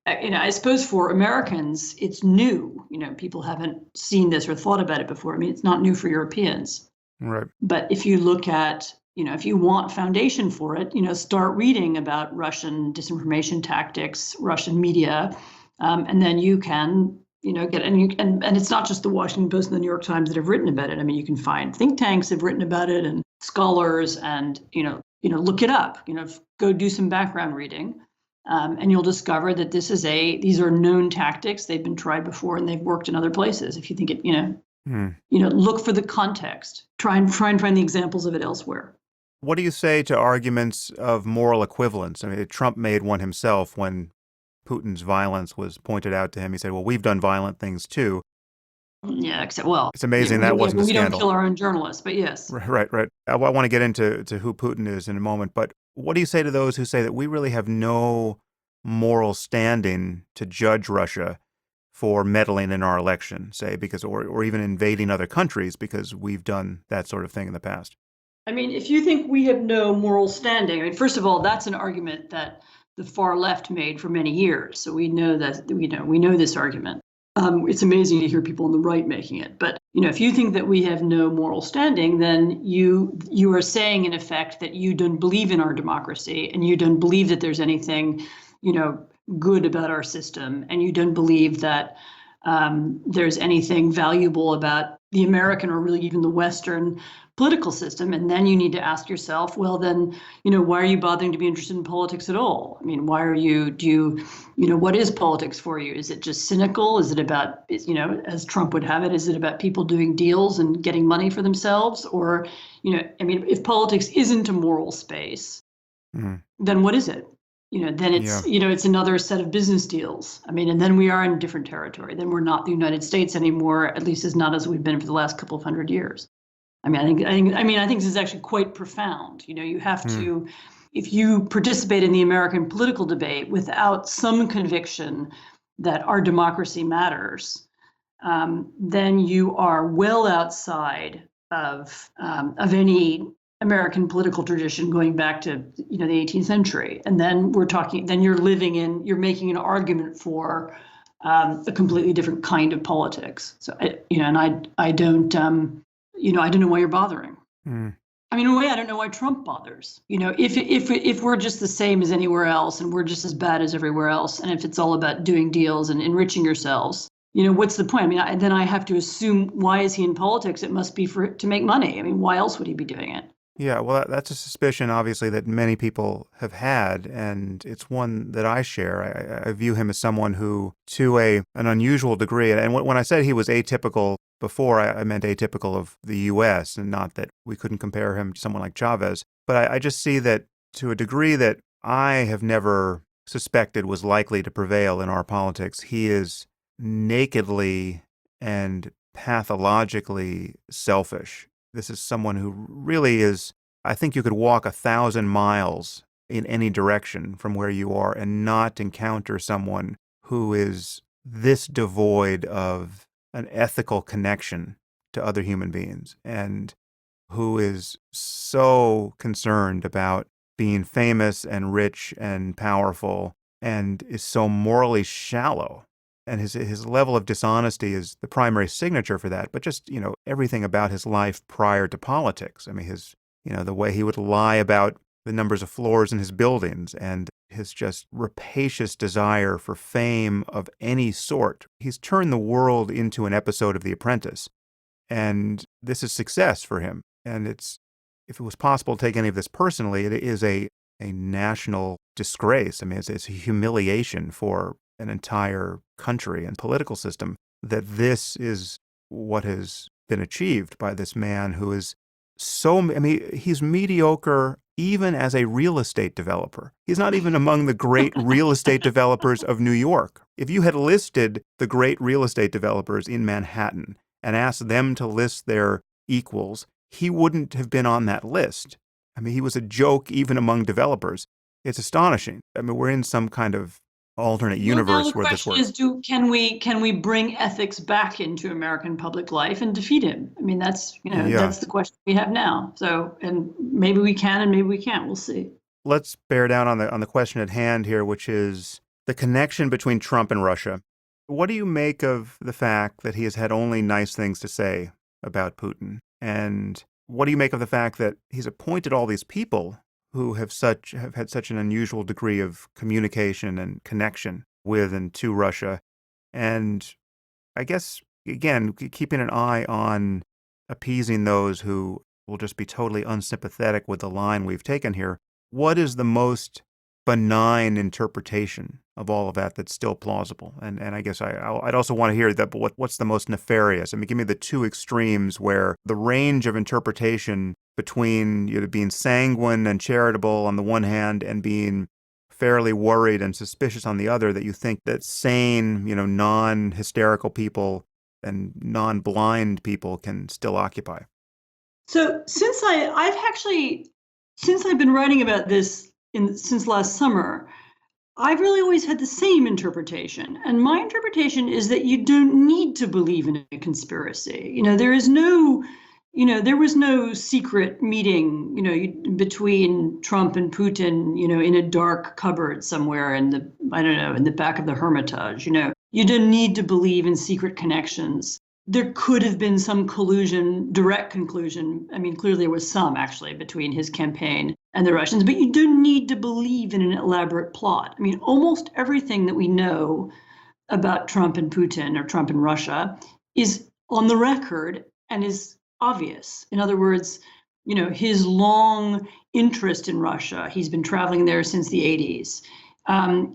I suppose for Americans it's new. People haven't seen this or thought about it before. I mean, it's not new for Europeans. Right. But if you look at if you want foundation for it, start reading about Russian disinformation tactics, Russian media, and then you can, get and it's not just the Washington Post and the New York Times that have written about it. I mean, you can find think tanks have written about it and scholars, and look it up. Go do some background reading, and you'll discover that these are known tactics. They've been tried before and they've worked in other places. If you think it, look for the context. Try and find the examples of it elsewhere. What do you say to arguments of moral equivalence? I mean, Trump made one himself when Putin's violence was pointed out to him. He said, well, we've done violent things too. Yeah, it's amazing that wasn't a scandal. We don't kill our own journalists, but yes. Right. I want to get into who Putin is in a moment, but what do you say to those who say that we really have no moral standing to judge Russia for meddling in our election, say, because or even invading other countries because we've done that sort of thing in the past? I mean, if you think we have no moral standing, I mean, first of all, that's an argument that the far left made for many years. So we know this argument. It's amazing to hear people on the right making it. But if you think that we have no moral standing, then you are saying in effect that you don't believe in our democracy, and you don't believe that there's anything good about our system, and you don't believe that there's anything valuable about the American or really even the Western political system. And then you need to ask yourself, well, then, why are you bothering to be interested in politics at all? I mean, what is politics for you? Is it just cynical? Is it about, as Trump would have it, is it about people doing deals and getting money for themselves? Or, if politics isn't a moral space, then what is it? Then it's, it's another set of business deals. I mean, and then we are in different territory. Then we're not the United States anymore, at least as not as we've been for the last couple of hundred years. I think this is actually quite profound. You have to, if you participate in the American political debate without some conviction that our democracy matters, then you are well outside of any American political tradition going back to the 18th century. And then you're making an argument for a completely different kind of politics. So I don't know why you're bothering. I mean, in a way, I don't know why Trump bothers. If we're just the same as anywhere else, and we're just as bad as everywhere else, and if it's all about doing deals and enriching yourselves, what's the point? I mean, then I have to assume, why is he in politics? It must be to make money. I mean, why else would he be doing it? Yeah, well, that's a suspicion, obviously, that many people have had, and it's one that I share. I view him as someone who, to an unusual degree, and when I said he was atypical before, I meant atypical of the U.S., and not that we couldn't compare him to someone like Chavez. But I just see that to a degree that I have never suspected was likely to prevail in our politics, he is nakedly and pathologically selfish. This is someone who really is, I think you could walk 1,000 miles in any direction from where you are and not encounter someone who is this devoid of an ethical connection to other human beings and who is so concerned about being famous and rich and powerful and is so morally shallow. And his level of dishonesty is the primary signature for that. But just, everything about his life prior to politics. I mean, the way he would lie about the numbers of floors in his buildings and his just rapacious desire for fame of any sort. He's turned the world into an episode of The Apprentice. And this is success for him. And if it was possible to take any of this personally, it is a national disgrace. I mean, it's a humiliation for an entire country and political system that this is what has been achieved by this man who is he's mediocre even as a real estate developer. He's not even among the great real estate developers of New York. If you had listed the great real estate developers in Manhattan and asked them to list their equals, he wouldn't have been on that list. I mean, he was a joke even among developers. It's astonishing. I mean, we're in some kind of alternate universe where this works. The question is, can we bring ethics back into American public life and defeat him? I mean, that's the question we have now. So, and maybe we can, and maybe we can't. We'll see. Let's bear down on the question at hand here, which is the connection between Trump and Russia. What do you make of the fact that he has had only nice things to say about Putin? And what do you make of the fact that he's appointed all these people who have had such an unusual degree of communication and connection with and to Russia? And I guess, again, keeping an eye on appeasing those who will just be totally unsympathetic with the line we've taken here, what is the most benign interpretation of all of that that's still plausible? And I guess I'd also want to hear that, but what's the most nefarious? I mean, give me the two extremes where the range of interpretation between being sanguine and charitable on the one hand and being fairly worried and suspicious on the other, that you think that sane, non-hysterical people and non-blind people can still occupy. So since I've been writing about this since last summer, I've really always had the same interpretation. And my interpretation is that you don't need to believe in a conspiracy. There was no secret meeting, between Trump and Putin, in a dark cupboard somewhere in the back of the Hermitage. You don't need to believe in secret connections. There could have been some collusion, direct collusion. I mean, clearly there was some actually between his campaign and the Russians, but you don't need to believe in an elaborate plot. I mean, almost everything that we know about Trump and Putin or Trump and Russia is on the record and is obvious. In other words, his long interest in Russia, he's been traveling there since the 80s.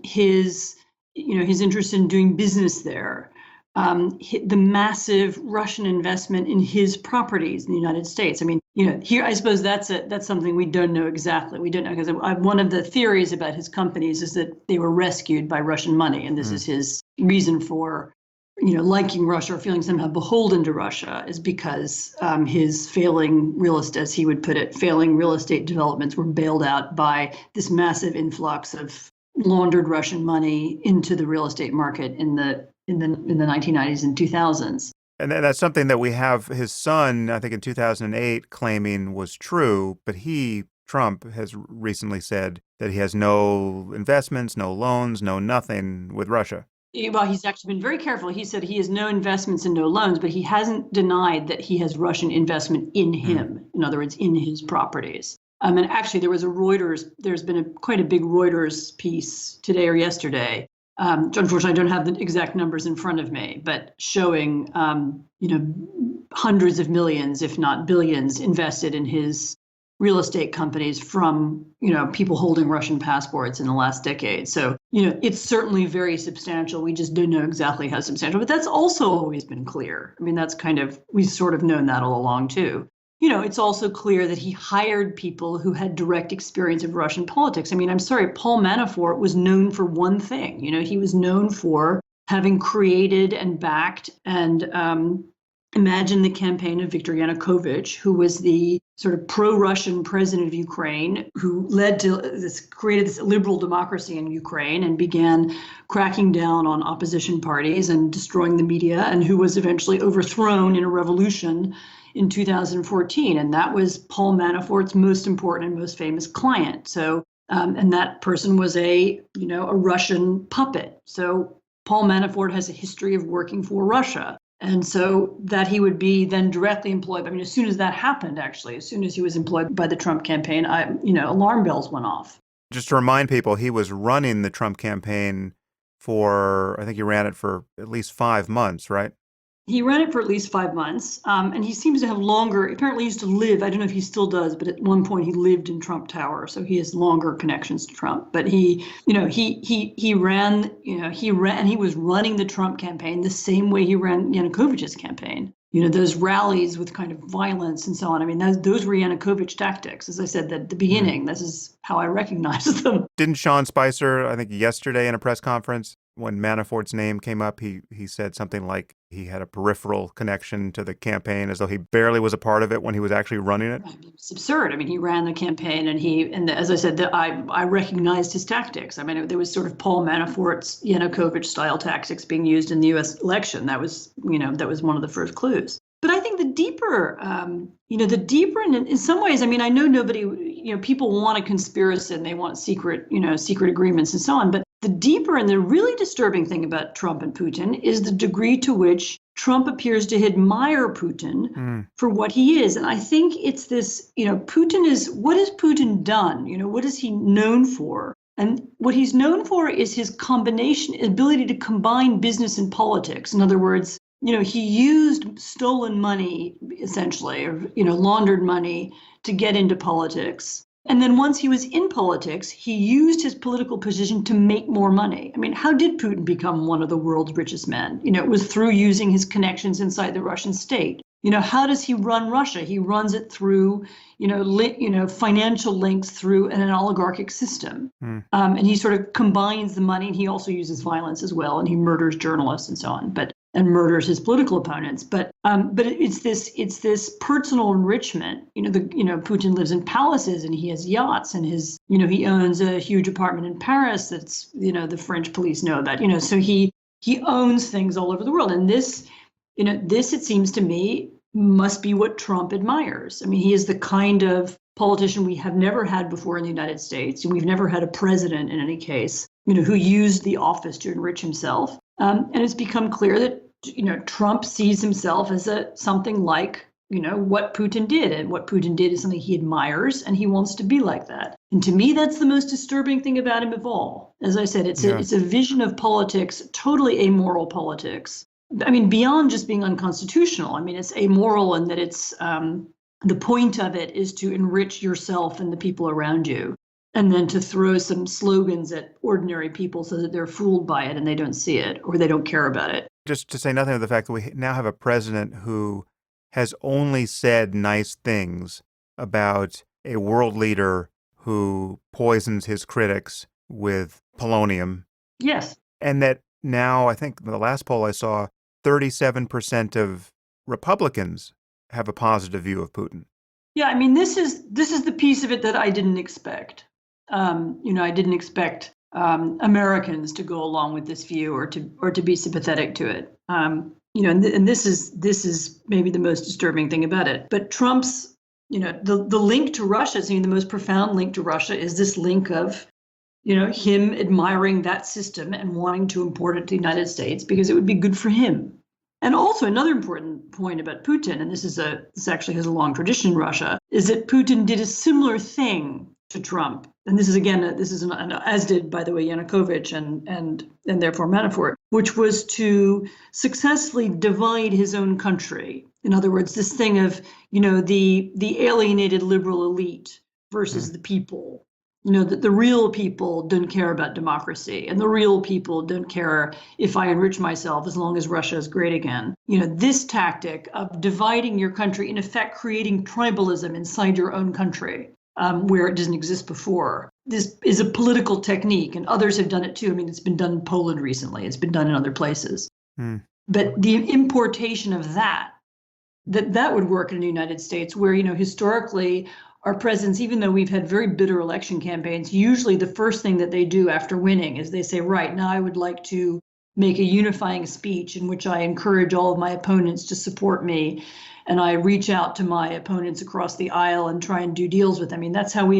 His interest in doing business there. The massive Russian investment in his properties in the United States. I mean, here, I suppose that's something we don't know exactly. We don't know, because one of the theories about his companies is that they were rescued by Russian money. And this is his reason for, liking Russia or feeling somehow beholden to Russia, is because his failing as he would put it, failing real estate developments were bailed out by this massive influx of laundered Russian money into the real estate market in the 1990s and 2000s. And that's something that we have his son, I think in 2008, claiming was true, but Trump, has recently said that he has no investments, no loans, no nothing with Russia. Well, he's actually been very careful. He said he has no investments and no loans, but he hasn't denied that he has Russian investment in him. In other words, in his properties. And actually, there's been quite a big Reuters piece today or yesterday Unfortunately, I don't have the exact numbers in front of me, but showing, hundreds of millions, if not billions, invested in his real estate companies from, people holding Russian passports in the last decade. So, it's certainly very substantial. We just don't know exactly how substantial, but that's also always been clear. I mean, we've sort of known that all along too. It's also clear that he hired people who had direct experience of Russian politics. I mean, I'm sorry, Paul Manafort was known for one thing. He was known for having created and backed and imagined the campaign of Viktor Yanukovych, who was the sort of pro-Russian president of Ukraine, who created this liberal democracy in Ukraine and began cracking down on opposition parties and destroying the media, and who was eventually overthrown in a revolution in 2014. And that was Paul Manafort's most important and most famous client. So, and that person was a Russian puppet. So Paul Manafort has a history of working for Russia. And so that he would be then directly employed. I mean, as soon as that happened, actually, as soon as he was employed by the Trump campaign, alarm bells went off. Just to remind people, he was running the Trump campaign I think he ran it for at least 5 months, right? He ran it for at least 5 months, and he seems to have apparently used to live, I don't know if he still does, but at one point he lived in Trump Tower, so he has longer connections to Trump. But he ran, and he was running the Trump campaign the same way he ran Yanukovych's campaign. Those rallies with kind of violence and so on. I mean, those were Yanukovych tactics. As I said at the beginning, This is how I recognized them. Didn't Sean Spicer, I think yesterday in a press conference, when Manafort's name came up, he said something like he had a peripheral connection to the campaign, as though he barely was a part of it when he was actually running it? It's absurd. I mean, he ran the campaign, and as I said, I recognized his tactics. I mean, there was sort of Paul Manafort's Yanukovych style tactics being used in the U.S. election. That was one of the first clues. But I think the deeper, in some ways, I mean, I know people want a conspiracy and they want secret agreements and so on. But the deeper and the really disturbing thing about Trump and Putin is the degree to which Trump appears to admire Putin for what he is. And I think it's this, what has Putin done? What is he known for? And what he's known for is his ability to combine business and politics. In other words, he used stolen money, essentially, or, laundered money to get into politics. And then once he was in politics, he used his political position to make more money. I mean, how did Putin become one of the world's richest men? It was through using his connections inside the Russian state. How does he run Russia? He runs it through, financial links through an oligarchic system. And he sort of combines the money, and he also uses violence as well, and he murders journalists and so on, and murders his political opponents. But it's this personal enrichment. Putin lives in palaces and he has yachts, and he owns a huge apartment in Paris that's, the French police know about. So he owns things all over the world. And this, it seems to me, must be what Trump admires. I mean, he is the kind of politician we have never had before in the United States. And we've never had a president, in any case, who used the office to enrich himself. And it's become clear that, Trump sees himself as something like, what Putin did. And what Putin did is something he admires, and he wants to be like that. And to me, that's the most disturbing thing about him of all. As I said, it's a vision of politics, totally amoral politics. I mean, beyond just being unconstitutional. I mean, it's amoral in that it's the point of it is to enrich yourself and the people around you, and then to throw some slogans at ordinary people so that they're fooled by it and they don't see it or they don't care about it. Just to say nothing of the fact that we now have a president who has only said nice things about a world leader who poisons his critics with polonium. Yes. And that now, I think the last poll I saw, 37% of Republicans have a positive view of Putin. Yeah, I mean, this is the piece of it that I didn't expect. I didn't expect Americans to go along with this view or to be sympathetic to it. And this is maybe the most disturbing thing about it. But Trump's, the link to Russia, the most profound link to Russia is this link of, him admiring that system and wanting to import it to the United States because it would be good for him. And also another important point about Putin, and this actually has a long tradition in Russia, is that Putin did a similar thing to Trump, and this is again, as did, by the way, Yanukovych and therefore Manafort, which was to successfully divide his own country. In other words, this thing of, the alienated liberal elite versus the people. That the real people don't care about democracy, and the real people don't care if I enrich myself as long as Russia is great again. This tactic of dividing your country, in effect, creating tribalism inside your own country, where it doesn't exist before. This is a political technique, and others have done it too. I mean, it's been done in Poland recently. It's been done in other places. But the importation of that would work in the United States, where, historically, our presidents, even though we've had very bitter election campaigns, usually the first thing that they do after winning is they say, right, now I would like to make a unifying speech in which I encourage all of my opponents to support me. And I reach out to my opponents across the aisle and try and do deals with them. I mean, that's how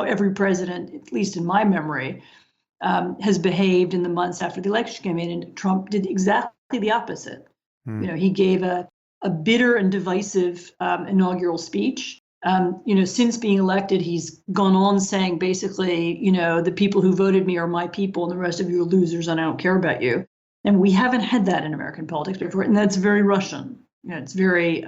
every president, at least in my memory, has behaved in the months after the election campaign. And Trump did exactly the opposite. He gave a bitter and divisive inaugural speech. Since being elected, he's gone on saying basically, the people who voted me are my people and the rest of you are losers and I don't care about you. And we haven't had that in American politics before. And that's very Russian. It's very,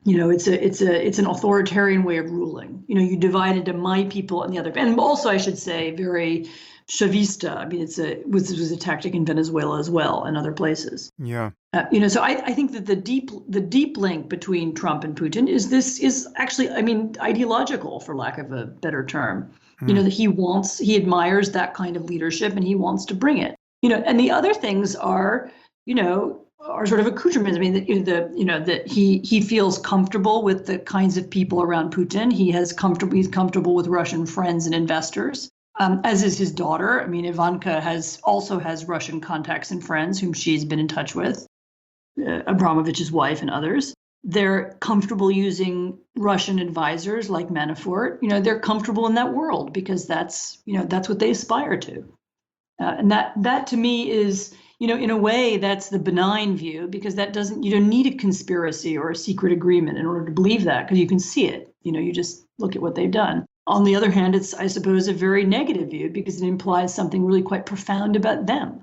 it's an authoritarian way of ruling. You divide into my people and the other. And also, I should say, very Chavista. I mean, this was a tactic in Venezuela as well and other places. Yeah. So I think that the deep link between Trump and Putin is actually, I mean, ideological, for lack of a better term. That he admires that kind of leadership and he wants to bring it. And the other things are sort of accoutrements. I mean, that he feels comfortable with the kinds of people around Putin. He's comfortable with Russian friends and investors. As is his daughter. I mean, Ivanka also has Russian contacts and friends whom she's been in touch with, Abramovich's wife and others. They're comfortable using Russian advisors like Manafort. They're comfortable in that world because that's what they aspire to. And that to me is, in a way, that's the benign view, because you don't need a conspiracy or a secret agreement in order to believe that, because you can see it. You just look at what they've done. On the other hand, it's, I suppose, a very negative view because it implies something really quite profound about them.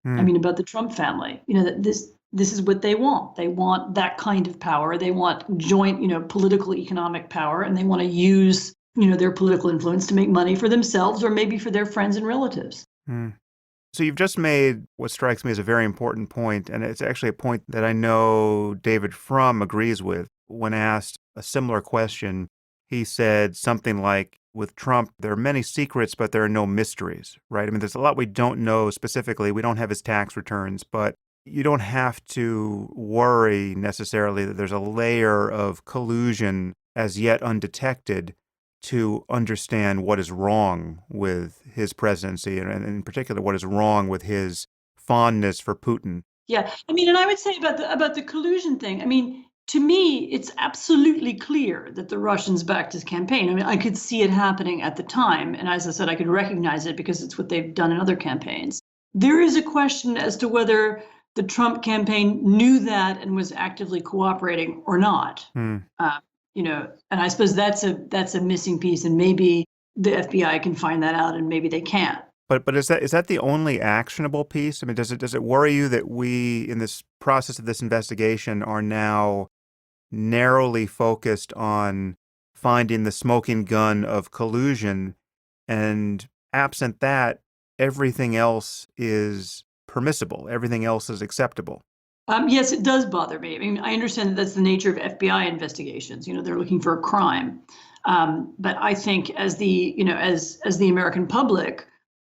I mean, about the Trump family, that this is what they want. They want that kind of power. They want joint, political, economic power, and they want to use, their political influence to make money for themselves or maybe for their friends and relatives. So you've just made what strikes me as a very important point, and it's actually a point that I know David Frum agrees with. When asked a similar question, he said something like, with Trump, there are many secrets, but there are no mysteries, right? I mean, there's a lot we don't know specifically. We don't have his tax returns, but you don't have to worry necessarily that there's a layer of collusion as yet undetected to understand what is wrong with his presidency, and in particular, what is wrong with his fondness for Putin. Yeah, I mean, and I would say about the collusion thing, I mean, to me, it's absolutely clear that the Russians backed his campaign. I mean, I could see it happening at the time. And as I said, I could recognize it because it's what they've done in other campaigns. There is a question as to whether the Trump campaign knew that and was actively cooperating or not. And I suppose that's a missing piece. And maybe the FBI can find that out and maybe they can't. But is that the only actionable piece? I mean, does it worry you that we, in this process of this investigation, are now narrowly focused on finding the smoking gun of collusion, and absent that, everything else is permissible, everything else is acceptable? Yes, it does bother me. I mean, I understand that that's the nature of FBI investigations. They're looking for a crime, but I think as the American public,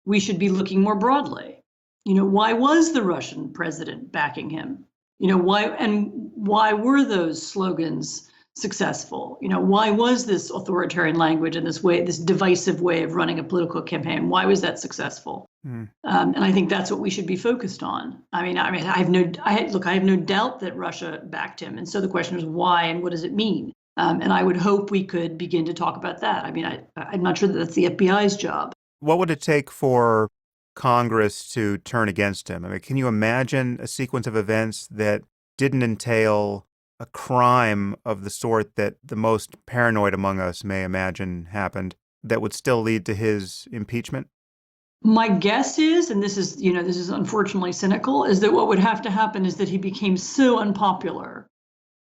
we should be looking more broadly. Why was the Russian president backing him? Why were those slogans successful? Why was this authoritarian language and this divisive way of running a political campaign? Why was that successful? And I think that's what we should be focused on. I have no doubt that Russia backed him, and so the question is why and what does it mean? And I would hope we could begin to talk about that. I mean, I'm not sure that that's the FBI's job. What would it take for Congress to turn against him? I mean, can you imagine a sequence of events that didn't entail a crime of the sort that the most paranoid among us may imagine happened? that would still lead to his impeachment? My guess is, and this is unfortunately cynical, is that what would have to happen is that he became so unpopular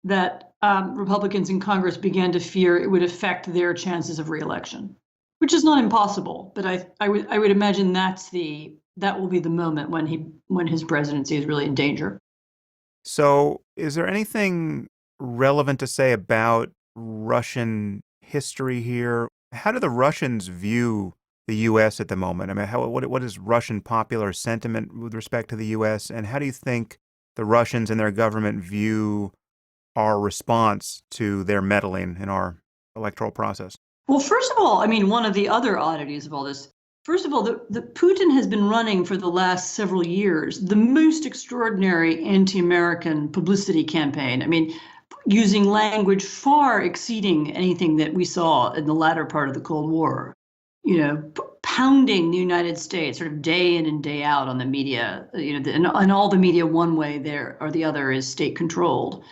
that Republicans in Congress began to fear it would affect their chances of reelection, which is not impossible. But I would imagine that will be the moment when his presidency is really in danger. So, is there anything relevant to say about Russian history here? How do the Russians view the U.S. at the moment? I mean, what is Russian popular sentiment with respect to the U.S., and how do you think the Russians and their government view our response to their meddling in our electoral process? Well, first of all, I mean, one of the other oddities of all this, first of all, the Putin has been running for the last several years the most extraordinary anti-American publicity campaign. I mean, using language far exceeding anything that we saw in the latter part of the Cold War. Pounding the United States sort of day in and day out on the media, and all the media one way there or the other is state controlled.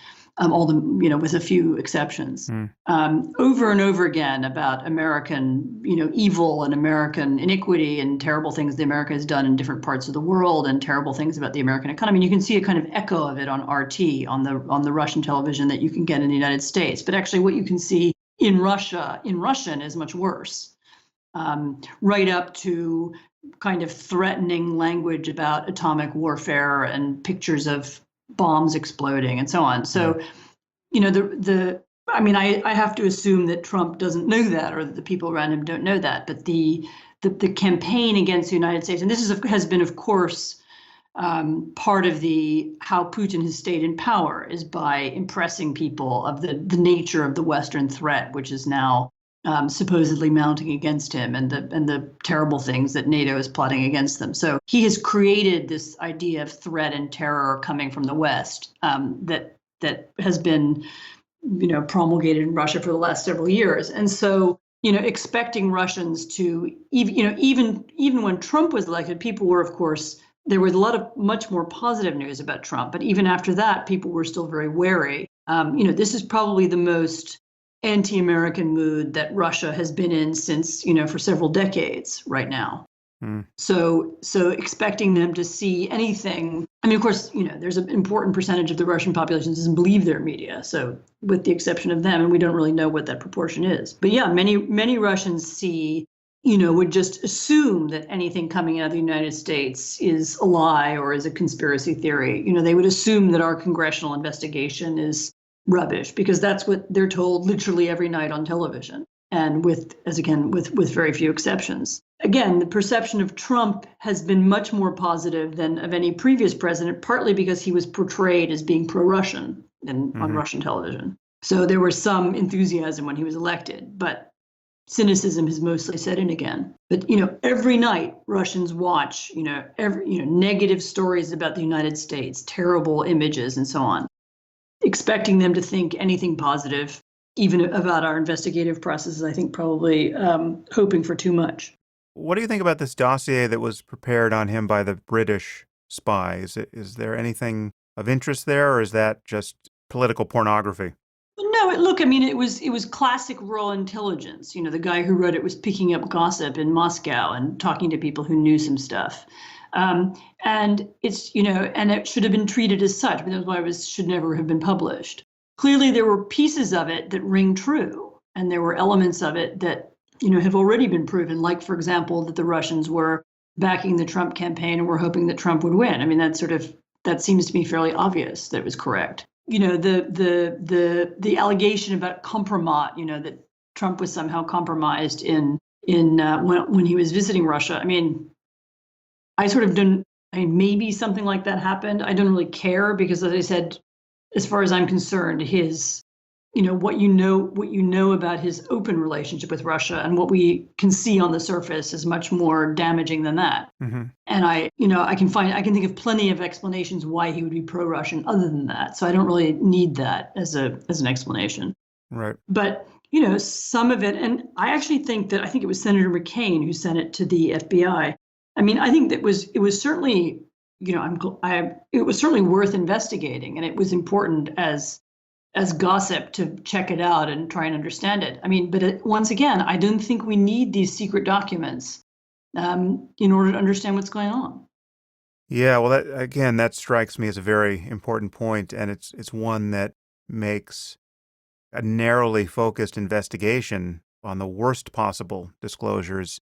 With a few exceptions, over and over again about American, evil and American iniquity and terrible things that America has done in different parts of the world and terrible things about the American economy. And you can see a kind of echo of it on RT, on the Russian television that you can get in the United States. But actually what you can see in Russian is much worse, right up to kind of threatening language about atomic warfare and pictures of bombs exploding and so on. So, I have to assume that Trump doesn't know that, or that the people around him don't know that. But the campaign against the United States, and this has been, of course, part of how Putin has stayed in power, is by impressing people of the nature of the Western threat, which is now supposedly mounting against him, and the terrible things that NATO is plotting against them. So he has created this idea of threat and terror coming from the West that has been, promulgated in Russia for the last several years. And so, expecting Russians to even when Trump was elected, people were, of course, there was a lot of much more positive news about Trump, but even after that, people were still very wary. This is probably the most anti-American mood that Russia has been in since, for several decades right now. So expecting them to see anything, I mean, of course, there's an important percentage of the Russian population doesn't believe their media. So with the exception of them, and we don't really know what that proportion is. But yeah, many Russians would just assume that anything coming out of the United States is a lie or is a conspiracy theory. They would assume that our congressional investigation is rubbish, because that's what they're told literally every night on television, and with very few exceptions. Again, the perception of Trump has been much more positive than of any previous president, partly because he was portrayed as being pro-Russian on Russian television. So there was some enthusiasm when he was elected, but cynicism has mostly set in again. But every night Russians watch negative stories about the United States, terrible images and so on, expecting them to think anything positive, even about our investigative processes. I think probably hoping for too much. What do you think about this dossier that was prepared on him by the British spies? Is there anything of interest there, or is that just political pornography? No, it was classic raw intelligence. The guy who wrote it was picking up gossip in Moscow and talking to people who knew some stuff. And it's, and it should have been treated as such, but that's why it should never have been published. Clearly, there were pieces of it that ring true, and there were elements of it that, have already been proven, like, for example, that the Russians were backing the Trump campaign and were hoping that Trump would win. I mean, that seems to me fairly obvious that it was correct. The allegation about compromise, that Trump was somehow compromised when he was visiting Russia. I mean, maybe something like that happened. I don't really care, because, as I said, as far as I'm concerned, his, what you know about his open relationship with Russia and what we can see on the surface is much more damaging than that. Mm-hmm. And I can think of plenty of explanations why he would be pro-Russian other than that. So I don't really need that as an explanation. Right. But some of it, and I think it was Senator McCain who sent it to the FBI. I mean, I think it was certainly, it was certainly worth investigating, and it was important as as gossip to check it out and try and understand it. I mean, but once again, I don't think we need these secret documents in order to understand what's going on. Yeah, well, that strikes me as a very important point, and it's one that makes a narrowly focused investigation on the worst possible disclosures,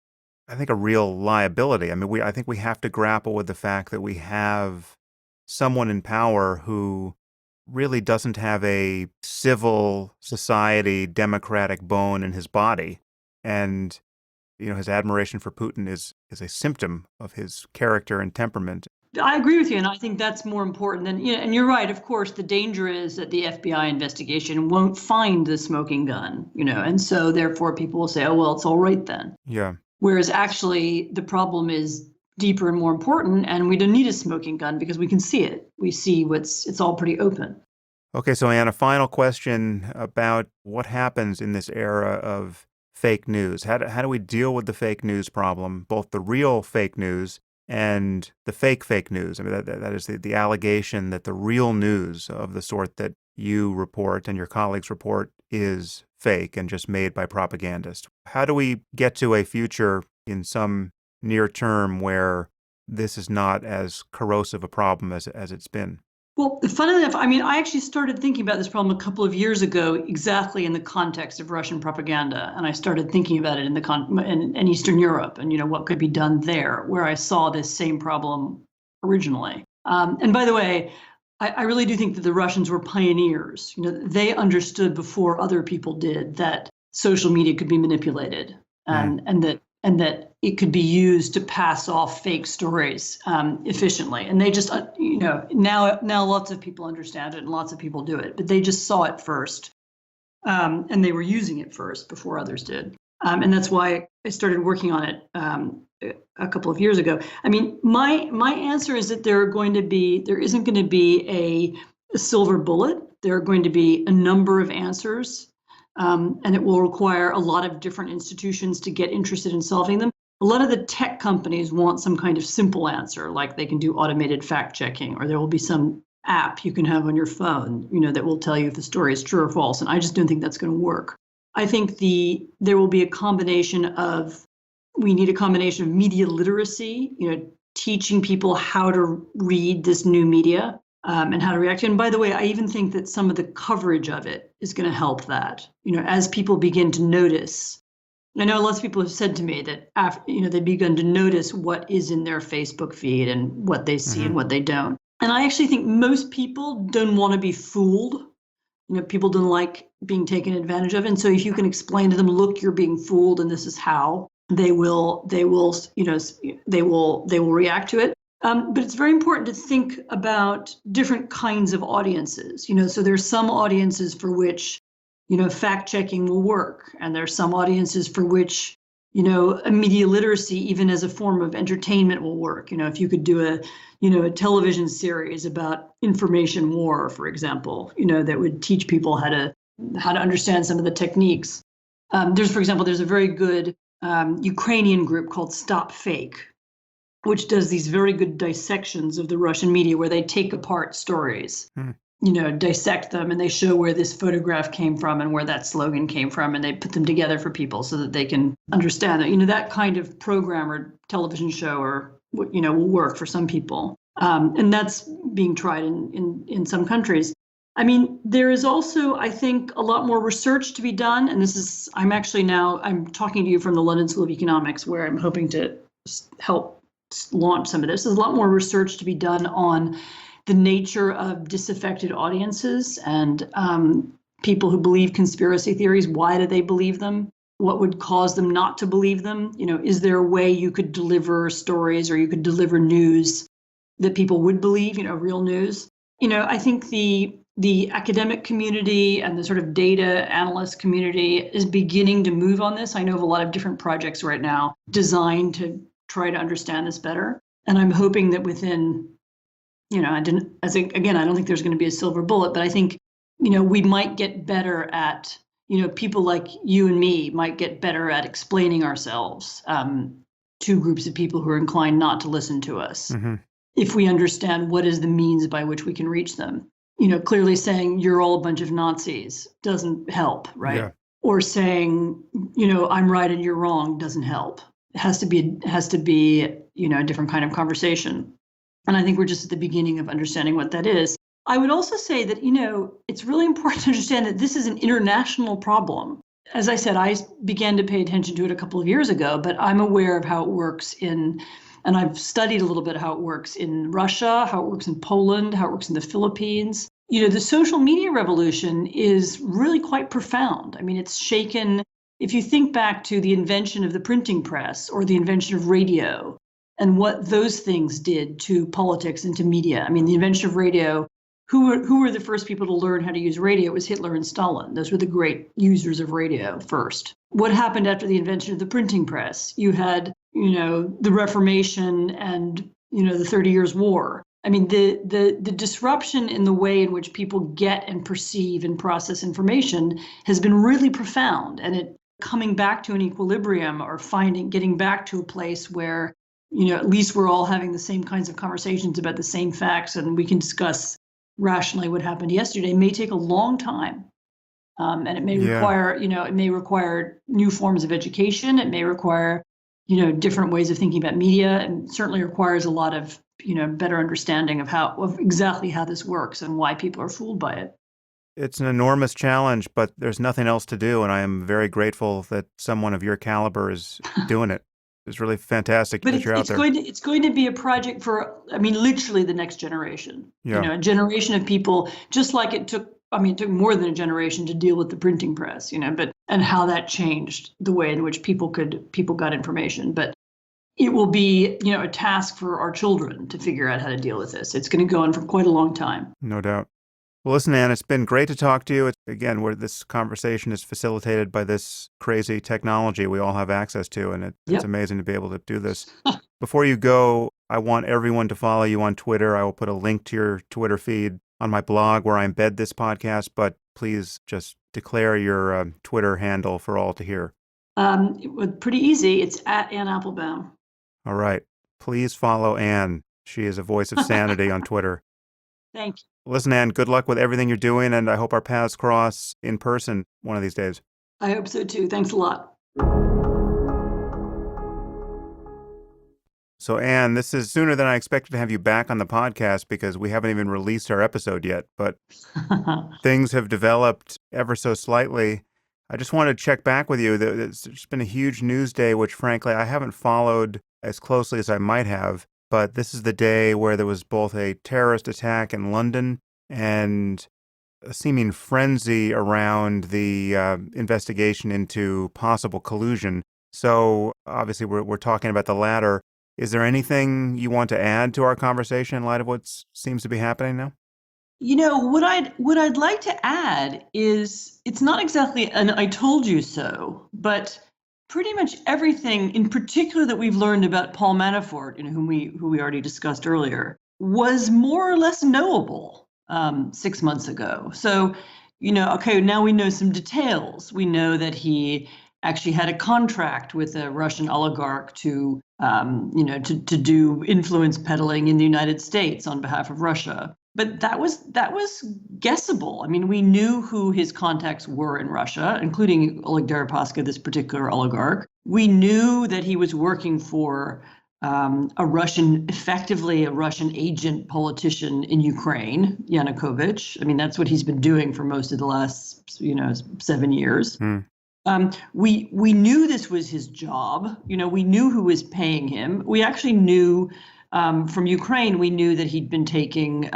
I think, a real liability. I mean, I think we have to grapple with the fact that we have someone in power who really doesn't have a civil society democratic bone in his body. And, his admiration for Putin is a symptom of his character and temperament. I agree with you, and I think that's more important than, and you're right, of course, the danger is that the FBI investigation won't find the smoking gun, and so therefore people will say, oh, well, it's all right then. Yeah. Whereas actually the problem is deeper and more important, and we don't need a smoking gun because we can see it. We see it's all pretty open. Okay, so Anne, a final question about what happens in this era of fake news. How do we deal with the fake news problem, both the real fake news and the fake news? I mean, that is the allegation that the real news of the sort that you report and your colleagues report is fake and just made by propagandists. How do we get to a future in some near term where this is not as corrosive a problem as it's been? Well, funnily enough, I mean, I actually started thinking about this problem a couple of years ago, exactly in the context of Russian propaganda, and I started thinking about it in Eastern Europe, and what could be done there, where I saw this same problem originally. And by the way, I really do think that the Russians were pioneers. They understood before other people did that social media could be manipulated, and that it could be used to pass off fake stories efficiently. And they just, now lots of people understand it and lots of people do it, but they just saw it first. And they were using it first before others did. And that's why I started working on it a couple of years ago. I mean, my answer is that there isn't going to be a silver bullet. There are going to be a number of answers. And it will require a lot of different institutions to get interested in solving them. A lot of the tech companies want some kind of simple answer, like they can do automated fact checking, or there will be some app you can have on your phone, that will tell you if the story is true or false. And I just don't think that's going to work. I think there will be we need a combination of media literacy, teaching people how to read this new media. And how to react. And by the way, I even think that some of the coverage of it is going to help that, as people begin to notice. I know lots of people have said to me that, they've begun to notice what is in their Facebook feed and what they see and what they don't. And I actually think most people don't want to be fooled. People don't like being taken advantage of. And so if you can explain to them, look, you're being fooled and this is how, they will react to it. But it's very important to think about different kinds of audiences. So there's some audiences for which, fact checking will work. And there's some audiences for which, a media literacy, even as a form of entertainment, will work. If you could do a television series about information war, for example, that would teach people how to understand some of the techniques. There's a very good Ukrainian group called Stop Fake, which does these very good dissections of the Russian media where they take apart stories, dissect them, and they show where this photograph came from and where that slogan came from, and they put them together for people so that they can understand that, that kind of program or television show will work for some people. And that's being tried in some countries. I mean, there is also, I think, a lot more research to be done. And I'm talking to you from the London School of Economics, where I'm hoping to help launch some of this. There's a lot more research to be done on the nature of disaffected audiences and people who believe conspiracy theories. Why do they believe them? What would cause them not to believe them? Is there a way you could deliver stories or you could deliver news that people would believe, real news? I think the academic community and the sort of data analyst community is beginning to move on this. I know of a lot of different projects right now designed to try to understand this better. And I'm hoping that within, I don't think there's going to be a silver bullet, but I think, we might get better at, people like you and me might get better at explaining ourselves to groups of people who are inclined not to listen to us, if we understand what is the means by which we can reach them. clearly saying you're all a bunch of Nazis doesn't help, right? Yeah. Or saying, I'm right and you're wrong doesn't help. It has to be, a different kind of conversation. And I think we're just at the beginning of understanding what that is. I would also say that, it's really important to understand that this is an international problem. As I said, I began to pay attention to it a couple of years ago, but I'm aware of how it works and I've studied a little bit how it works in Russia, how it works in Poland, how it works in the Philippines. The social media revolution is really quite profound. I mean, it's shaken, if you think back to the invention of the printing press or the invention of radio and what those things did to politics and to media. I mean, the invention of radio, who were the first people to learn how to use radio? It was Hitler and Stalin. Those were the great users of radio first. What happened after the invention of the printing press? You had, the Reformation and, the 30 Years' War. I mean, the disruption in the way in which people get and perceive and process information has been really profound. And it coming back to an equilibrium or getting back to a place where, at least we're all having the same kinds of conversations about the same facts and we can discuss rationally what happened yesterday may take a long time. And it may require new forms of education. It may require, different ways of thinking about media, and certainly requires a lot of, better understanding of exactly how this works and why people are fooled by it. It's an enormous challenge, but there's nothing else to do. And I am very grateful that someone of your caliber is doing it. It's really fantastic But that you're out there. It's going to be a project for, literally the next generation. Yeah. A generation of people, just like it took more than a generation to deal with the printing press, and how that changed the way in which people got information. But it will be, a task for our children to figure out how to deal with this. It's going to go on for quite a long time. No doubt. Well, listen, Anne, it's been great to talk to you. Again, where this conversation is facilitated by this crazy technology we all have access to, and it's amazing to be able to do this. Before you go, I want everyone to follow you on Twitter. I will put a link to your Twitter feed on my blog where I embed this podcast, but please just declare your Twitter handle for all to hear. It was pretty easy. It's at Anne Applebaum. All right. Please follow Anne. She is a voice of sanity on Twitter. Thank you. Listen, Anne, good luck with everything you're doing, and I hope our paths cross in person one of these days. I hope so, too. Thanks a lot. So, Anne, this is sooner than I expected to have you back on the podcast because we haven't even released our episode yet, but things have developed ever so slightly. I just wanted to check back with you. There's been a huge news day, which, frankly, I haven't followed as closely as I might have. But this is the day where there was both a terrorist attack in London and a seeming frenzy around the investigation into possible collusion. So obviously we're talking about the latter. Is there anything you want to add to our conversation in light of what seems to be happening now? What I'd like to add is it's not exactly an "I told you so," but pretty much everything, in particular, that we've learned about Paul Manafort, who we already discussed earlier, was more or less knowable 6 months ago. So, okay, now we know some details. We know that he actually had a contract with a Russian oligarch to do influence peddling in the United States on behalf of Russia. But that was guessable. I mean, we knew who his contacts were in Russia, including Oleg Deripaska, this particular oligarch. We knew that he was working for effectively a Russian agent politician in Ukraine, Yanukovych. I mean, that's what he's been doing for most of the last, 7 years. We knew this was his job. We knew who was paying him. We actually knew. From Ukraine, we knew that he'd been taking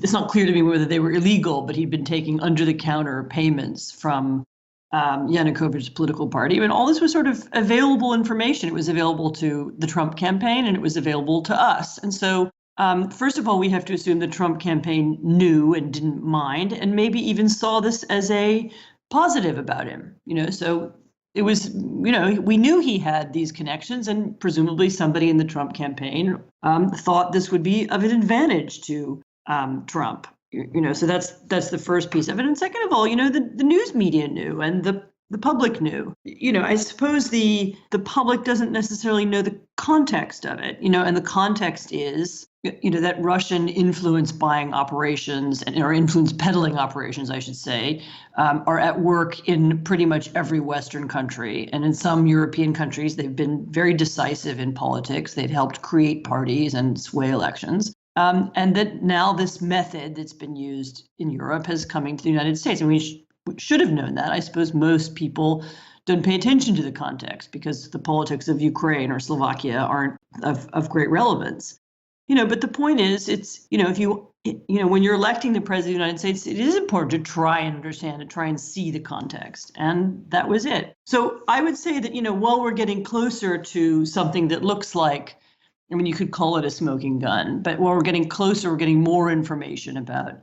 it's not clear to me whether they were illegal, but he'd been taking under-the-counter payments from Yanukovych's political party. I mean, all this was sort of available information. It was available to the Trump campaign, and it was available to us. And so, first of all, we have to assume the Trump campaign knew and didn't mind, and maybe even saw this as a positive about him. So it was, we knew he had these connections, and presumably somebody in the Trump campaign thought this would be of an advantage to Trump. So that's the first piece of it. And second of all, the news media knew, and the the public knew. I suppose the public doesn't necessarily know the context of it, and the context is, that Russian influence buying operations or influence peddling operations, I should say, are at work in pretty much every Western country. And in some European countries, they've been very decisive in politics. They've helped create parties and sway elections. And that now this method that's been used in Europe has coming to the United States. And we should have known that. I suppose most people don't pay attention to the context because the politics of Ukraine or Slovakia aren't of great relevance. But the point is, it's, if when you're electing the president of the United States, it is important to try and understand and try and see the context. And that was it. So I would say that, while we're getting closer to something that looks like, you could call it a smoking gun, but while we're getting closer, we're getting more information about,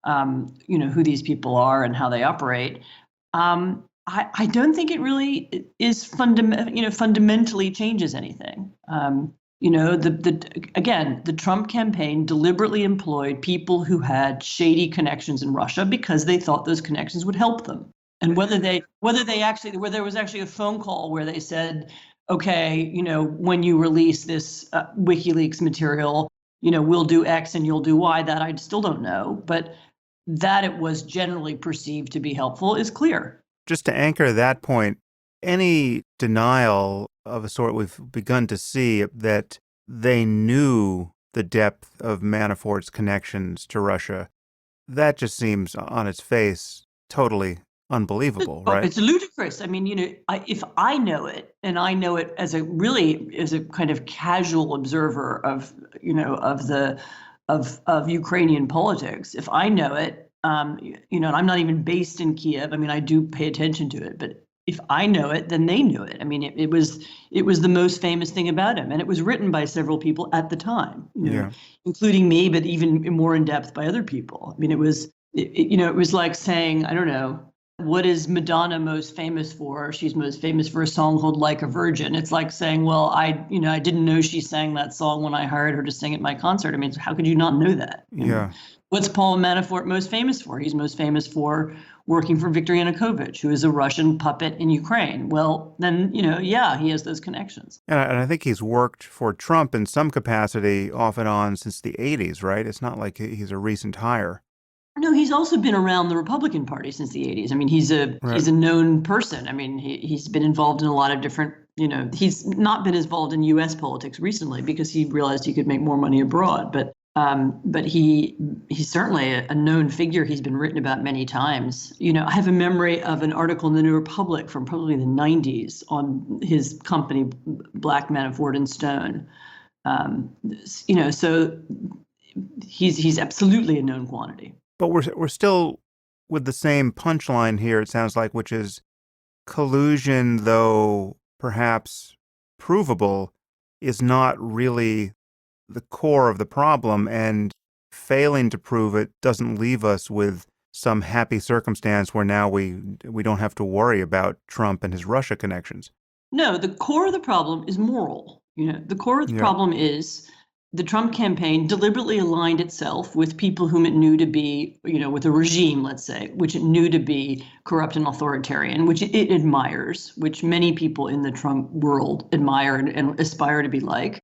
who these people are and how they operate. I don't think it really is fundamentally changes anything. The Trump campaign deliberately employed people who had shady connections in Russia because they thought those connections would help them. And whether there was actually a phone call where they said, okay, when you release this WikiLeaks material, we'll do X and you'll do Y, that I still don't know. But that it was generally perceived to be helpful is clear. Just to anchor that point, any denial of a sort we've begun to see that they knew the depth of Manafort's connections to Russia, that just seems on its face totally unbelievable, right? It's ludicrous. If I know it, and I know it as a kind of casual observer of Ukrainian politics, if I know it, and I'm not even based in Kiev. I do pay attention to it, but if I know it, then they knew it. It was the most famous thing about him, and it was written by several people at the time, including me, but even more in depth by other people. It was like saying, I don't know, what is Madonna most famous for? She's most famous for a song called Like a Virgin. It's like saying, well, I didn't know she sang that song when I hired her to sing at my concert. How could you not know that? Yeah. What's Paul Manafort most famous for? He's most famous for working for Viktor Yanukovych, who is a Russian puppet in Ukraine. Well, then, he has those connections. And I think he's worked for Trump in some capacity off and on since the 80s, right? It's not like he's a recent hire. No, he's also been around the Republican Party since the 80s. He's a known person. He's been involved in a lot of different, he's not been involved in U.S. politics recently because he realized he could make more money abroad. But he's certainly a known figure. He's been written about many times. I have a memory of an article in the New Republic from probably the 90s on his company, Black Manafort and Stone. So he's absolutely a known quantity. But we're still with the same punchline here, it sounds like, which is collusion, though perhaps provable, is not really the core of the problem, and failing to prove it doesn't leave us with some happy circumstance where now we don't have to worry about Trump and his Russia connections. No, the core of the problem is moral. The core of the problem is the Trump campaign deliberately aligned itself with people whom it knew to be, with a regime, let's say, which it knew to be corrupt and authoritarian, which it admires, which many people in the Trump world admire and aspire to be like.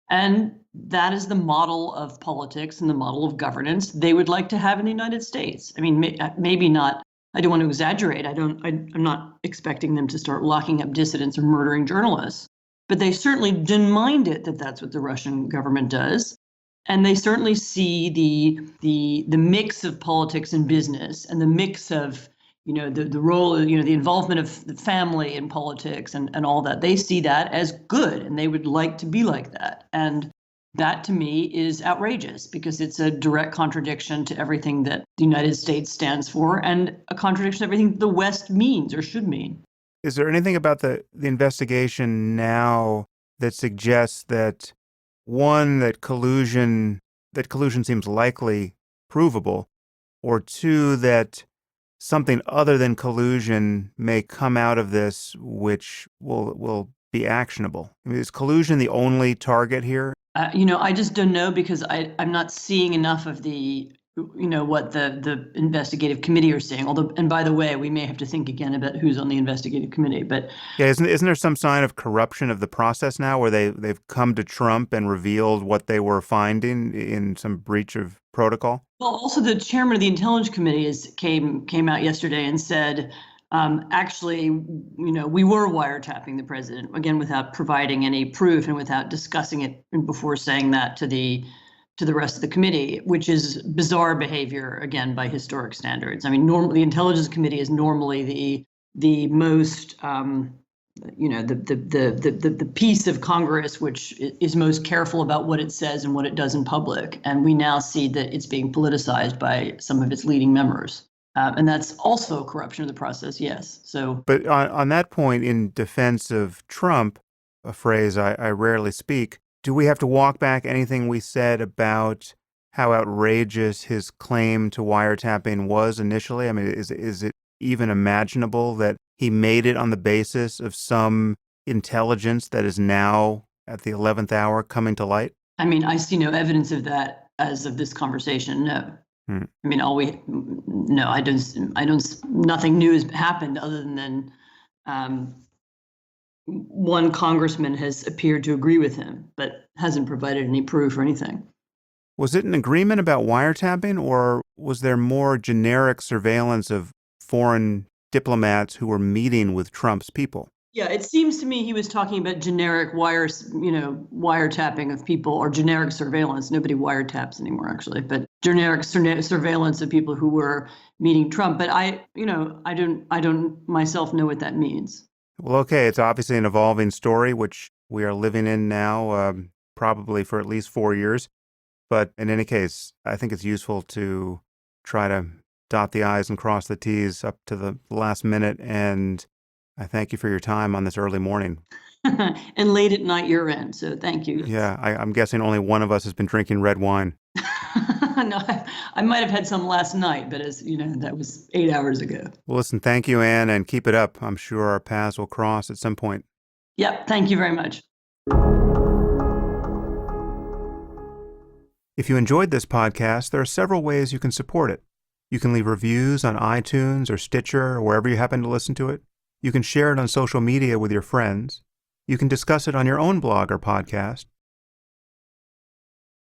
And that is the model of politics and the model of governance they would like to have in the United States. Maybe not. I don't want to exaggerate. I'm not expecting them to start locking up dissidents or murdering journalists. But they certainly didn't mind it that that's what the Russian government does. And they certainly see the mix of politics and business and the mix of, the role, the involvement of the family in politics and all that. They see that as good, and they would like to be like that. And that, to me, is outrageous because it's a direct contradiction to everything that the United States stands for and a contradiction to everything the West means or should mean. Is there anything about the investigation now that suggests that, one, that collusion seems likely provable, or two, that something other than collusion may come out of this which will be actionable? Is collusion the only target here? I just don't know because I'm not seeing enough of the what the investigative committee are saying. Although, and by the way, we may have to think again about who's on the investigative committee. But yeah, isn't there some sign of corruption of the process now, where they've come to Trump and revealed what they were finding in some breach of protocol? Well, also the chairman of the Intelligence Committee came out yesterday and said, actually, we were wiretapping the president, again, without providing any proof and without discussing it before saying that to the rest of the committee, which is bizarre behavior, again, by historic standards. I mean, normally the Intelligence Committee is normally the most, the piece of Congress which is most careful about what it says and what it does in public. And we now see that it's being politicized by some of its leading members. And that's also corruption of the process, yes. But on that point, in defense of Trump, a phrase I rarely speak, do we have to walk back anything we said about how outrageous his claim to wiretapping was initially? I mean, is it even imaginable that he made it on the basis of some intelligence that is now, at the 11th hour, coming to light? I mean, I see no evidence of that as of this conversation, no. I mean, I don't, nothing new has happened other than one congressman has appeared to agree with him, but hasn't provided any proof or anything. Was it an agreement about wiretapping, or was there more generic surveillance of foreign diplomats who were meeting with Trump's people? Yeah, it seems to me he was talking about generic wiretapping of people, or generic surveillance. Nobody wiretaps anymore, actually, but generic surveillance of people who were meeting Trump. But I don't myself know what that means. Well, okay, it's obviously an evolving story, which we are living in now, probably for at least 4 years. But in any case, I think it's useful to try to dot the I's and cross the T's up to the last minute. And I thank you for your time on this early morning. And late at night you're in, so thank you. Yeah, I'm guessing only one of us has been drinking red wine. No, I might have had some last night, but as you know, that was 8 hours ago. Well, listen, thank you, Anne, and keep it up. I'm sure our paths will cross at some point. Yep, thank you very much. If you enjoyed this podcast, there are several ways you can support it. You can leave reviews on iTunes or Stitcher or wherever you happen to listen to it. You can share it on social media with your friends. You can discuss it on your own blog or podcast.